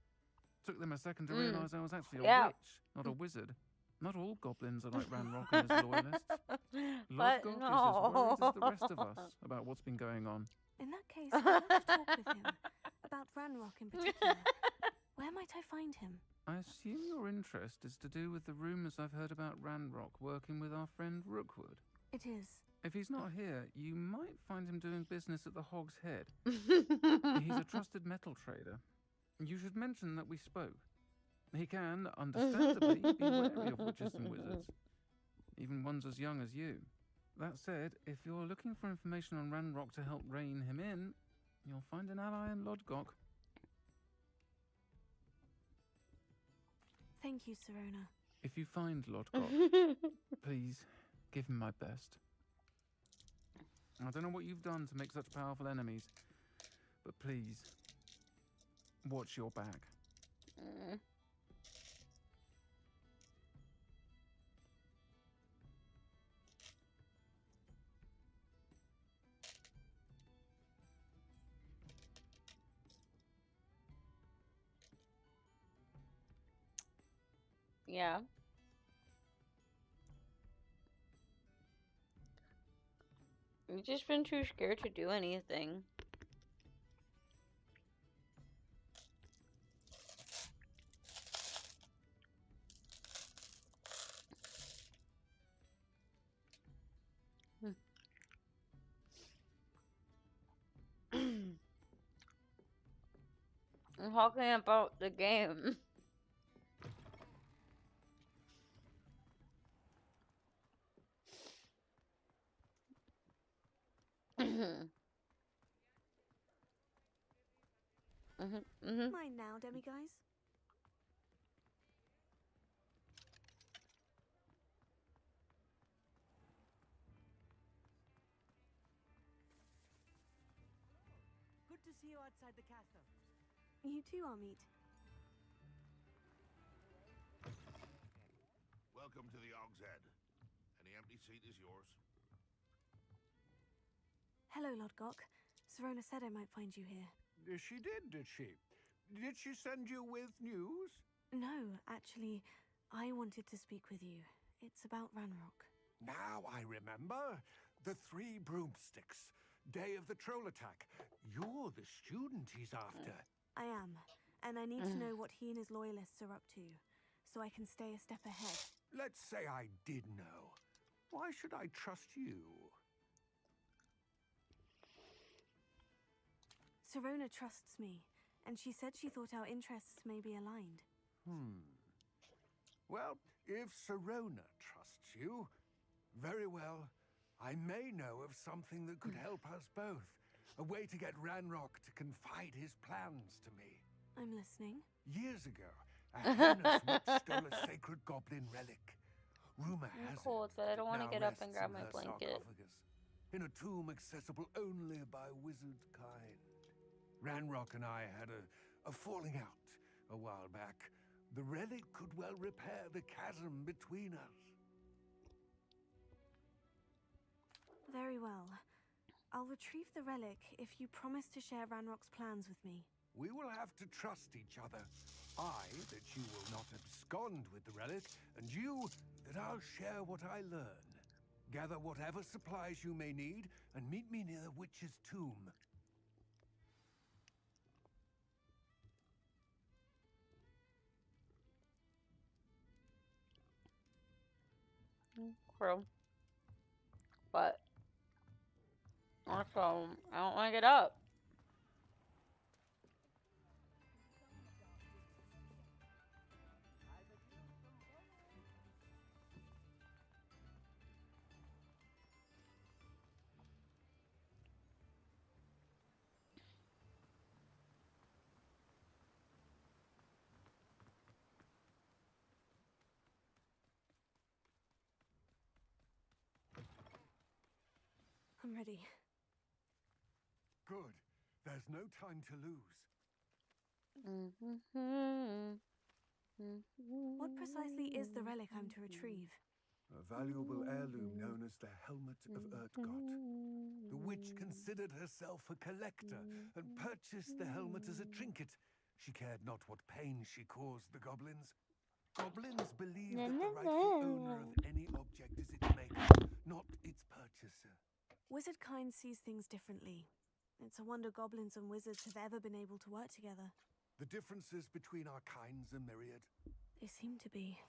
Took them a second to realize I was actually a witch, not a wizard. Not all goblins are like Ranrock and his loyalists. Lodgok is as worried as the rest of us about what's been going on. In that case, I'd like to talk with him. About Ranrock in particular. Where might I find him? I assume your interest is to do with the rumors I've heard about Ranrock working with our friend Rookwood. It is. If he's not here, you might find him doing business at the Hog's Head. He's a trusted metal trader. You should mention that we spoke. He can, understandably, be wary of witches and wizards, even ones as young as you. That said, if you're looking for information on Ranrock to help rein him in, you'll find an ally in Lodgok. Thank you, Sirona. If you find Lodgok, please give him my best. I don't know what you've done to make such powerful enemies, but please, watch your back. Yeah. You've just been too scared to do anything. I'm talking about the game. Mine now, demiguise. Good to see you outside the castle. You too, Amit. Welcome to the Hog's Head. Any empty seat is yours. Hello, Lodgok. Sirona said I might find you here. She did she? Did she send you with news? No, actually, I wanted to speak with you. It's about Ranrock. Now I remember. The 3 broomsticks. Day of the troll attack. You're the student he's after. I am, and I need to know what he and his loyalists are up to, so I can stay a step ahead. Let's say I did know. Why should I trust you? Serona trusts me, and she said she thought our interests may be aligned. Well, if Serona trusts you, very well. I may know of something that could help us both. A way to get Ranrock to confide his plans to me. I'm listening. Years ago, a heinous witch stole a sacred goblin relic. Rumor has cold, it but I don't that it want to now get up and rests grab in my her blanket. sarcophagus, in a tomb accessible only by wizard kind. Ranrock and I had a falling out a while back. The relic could well repair the chasm between us. Very well. I'll retrieve the relic if you promise to share Ranrock's plans with me. We will have to trust each other. I, that you will not abscond with the relic, and you, that I'll share what I learn. Gather whatever supplies you may need, and meet me near the witch's tomb. True. But also, I don't want to get up. I'm ready. Good. There's no time to lose. What precisely is the relic I'm to retrieve? A valuable heirloom known as the Helmet of Urtgott. The witch considered herself a collector and purchased the helmet as a trinket. She cared not what pain she caused the goblins. Goblins believe that the rightful owner of any object is its maker, not its purchaser. Wizard kind sees things differently. It's a wonder goblins and wizards have ever been able to work together. The differences between our kinds are myriad. They seem to be.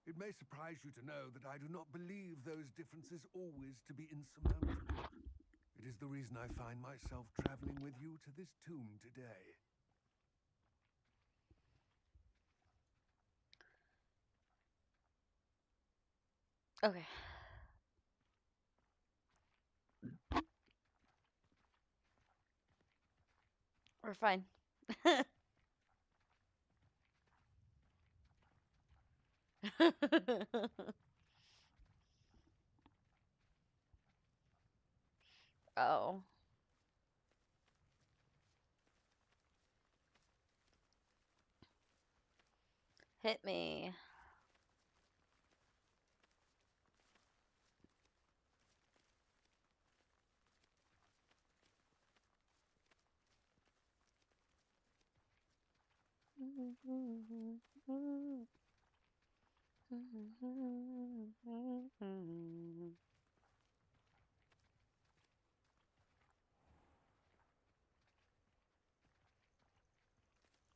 It may surprise you to know that I do not believe those differences always to be insurmountable. It is the reason I find myself traveling with you to this tomb today. Okay. We're fine. Oh. Hit me.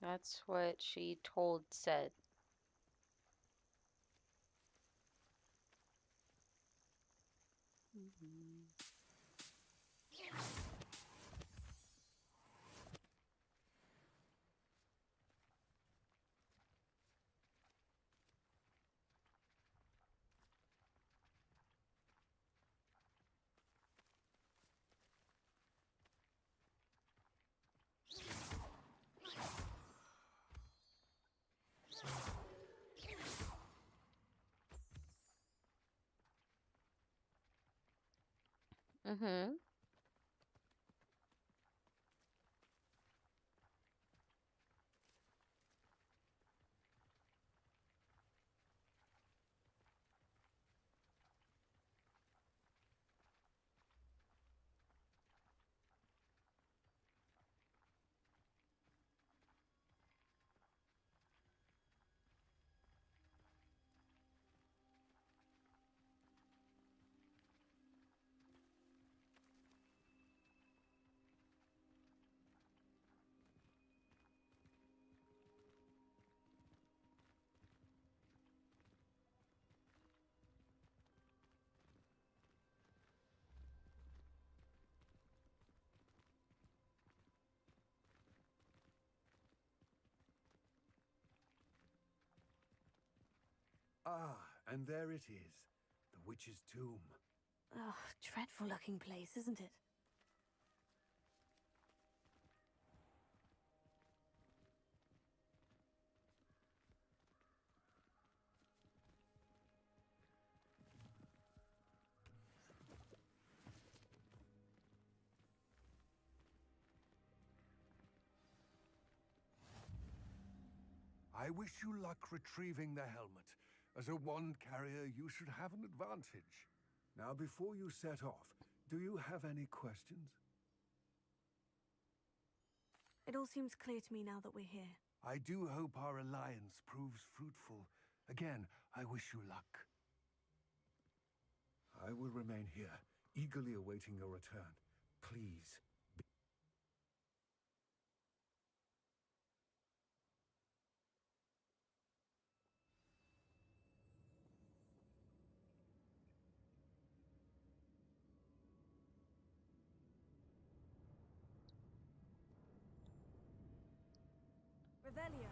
That's what she said. Mm-hmm. Ah, and there it is. The witch's tomb. Oh, dreadful looking place, isn't it? I wish you luck retrieving the helmet. As a wand carrier, you should have an advantage. Now, before you set off, do you have any questions? It all seems clear to me now that we're here. I do hope our alliance proves fruitful. Again, I wish you luck. I will remain here, eagerly awaiting your return. Please. Revelio.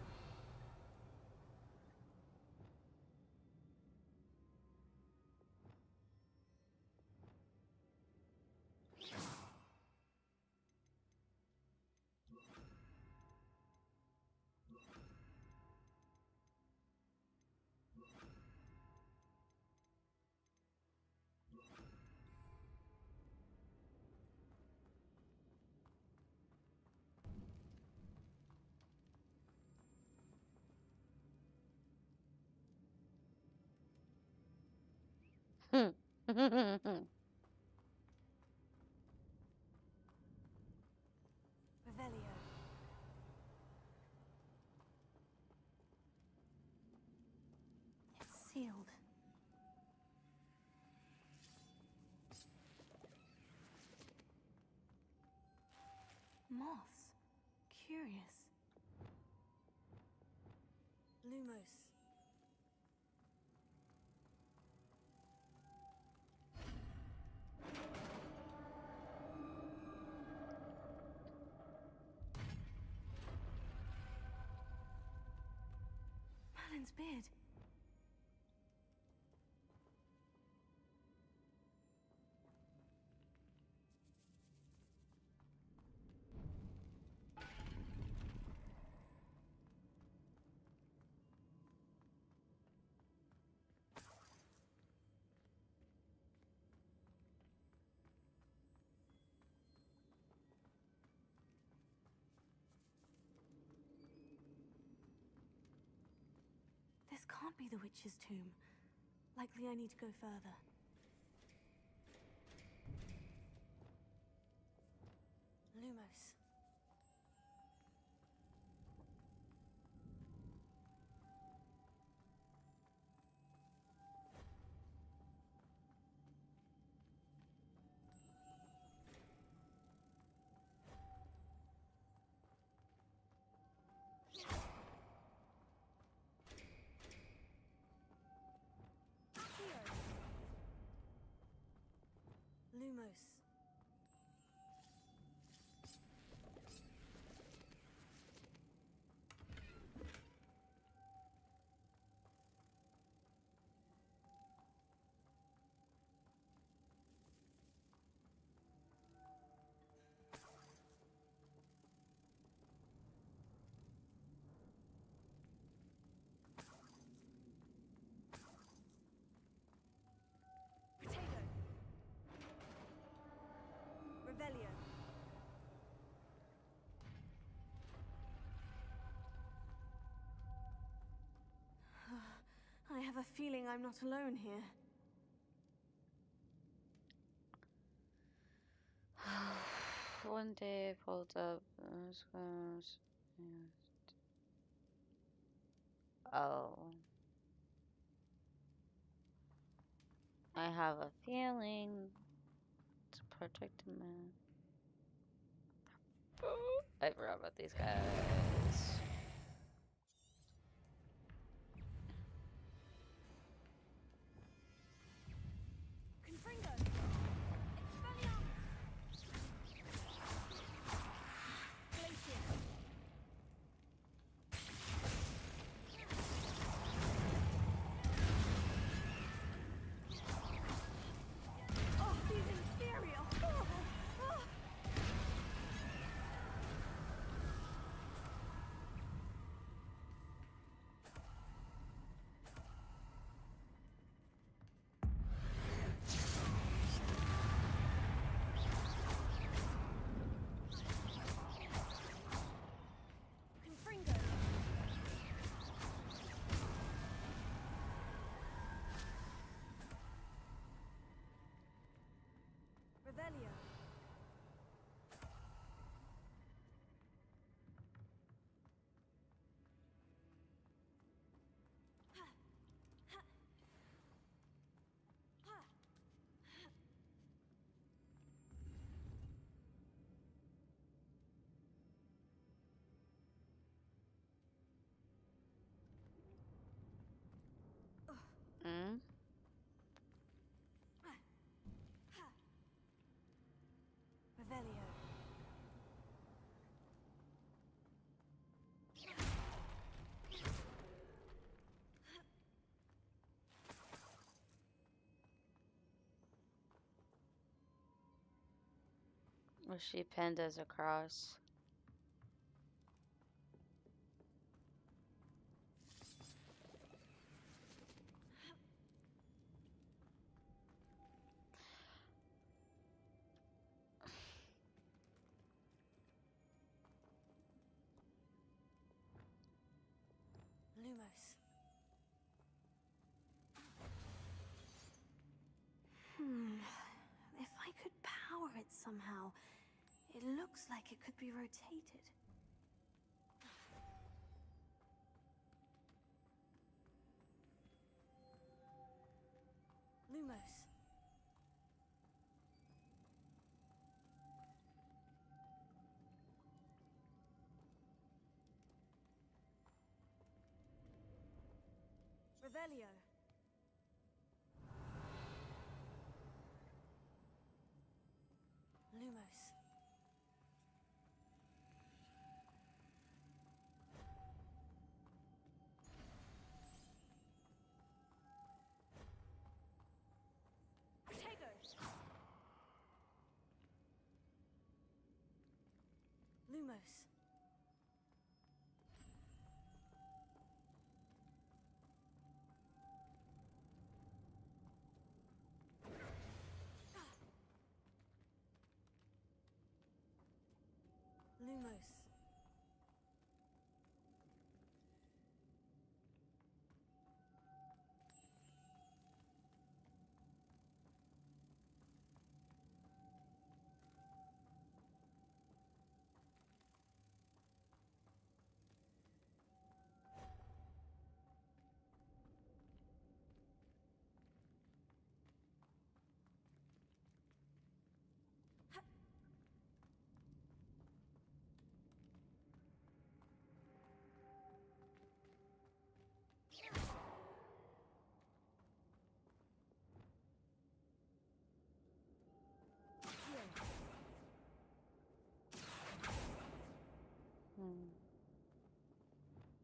Revelio. It's sealed. Moths. Curious. Lumos. Merlin's beard. This can't be the witch's tomb. Likely I need to go further. Lumos. Lumos. Potato. Revelio. I have a feeling I'm not alone here. One day, pulled up. Oh. I have a feeling to protect a man. I forgot about these guys. Confringo. Expelliarmus. Glacius. Was she pinned as a cross? Lumos. If I could power it somehow, it looks like it could be rotated. Lumos. Revelio. Lumos. Protego. Lumos. Lumos.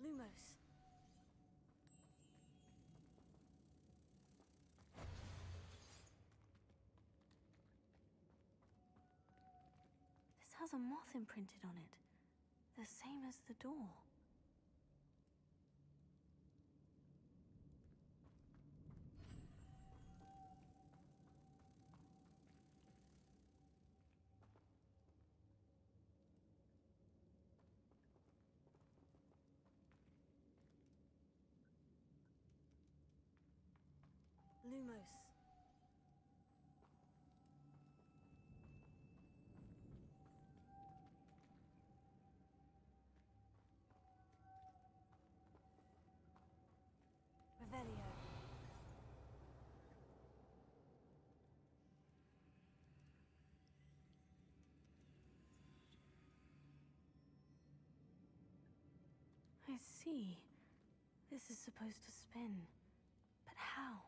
Lumos. This has a moth imprinted on it, the same as the door. Lumos. Revelio. I see. This is supposed to spin. But how?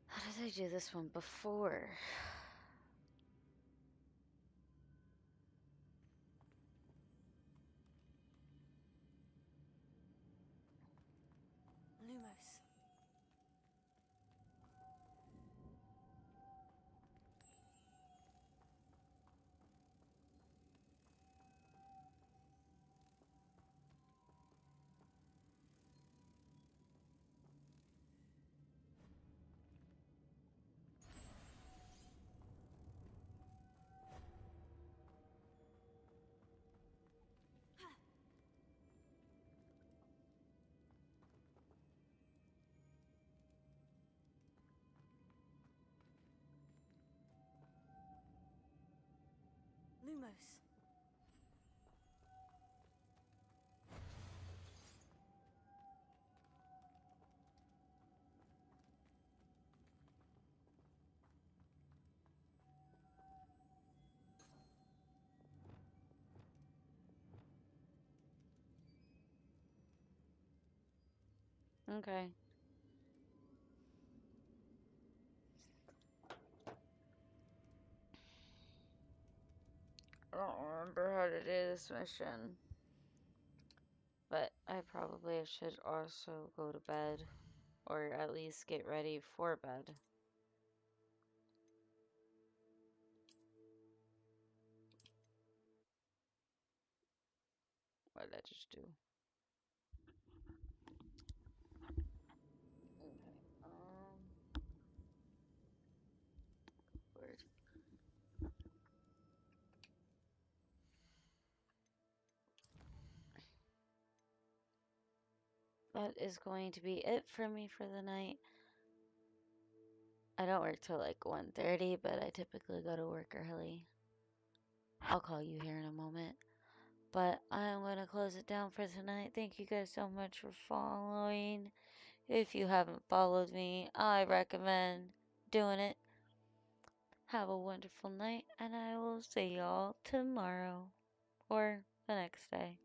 How did I do this one before? Lumos. Lumos. Okay. I don't remember how to do this mission. But I probably should also go to bed. Or at least get ready for bed. What did I just do? Okay. Word. That is going to be it for me for the night. I don't work till like 1:30, but I typically go to work early. I'll call you here in a moment. But I'm going to close it down for tonight. Thank you guys so much for following. If you haven't followed me, I recommend doing it. Have a wonderful night, and I will see y'all tomorrow or the next day.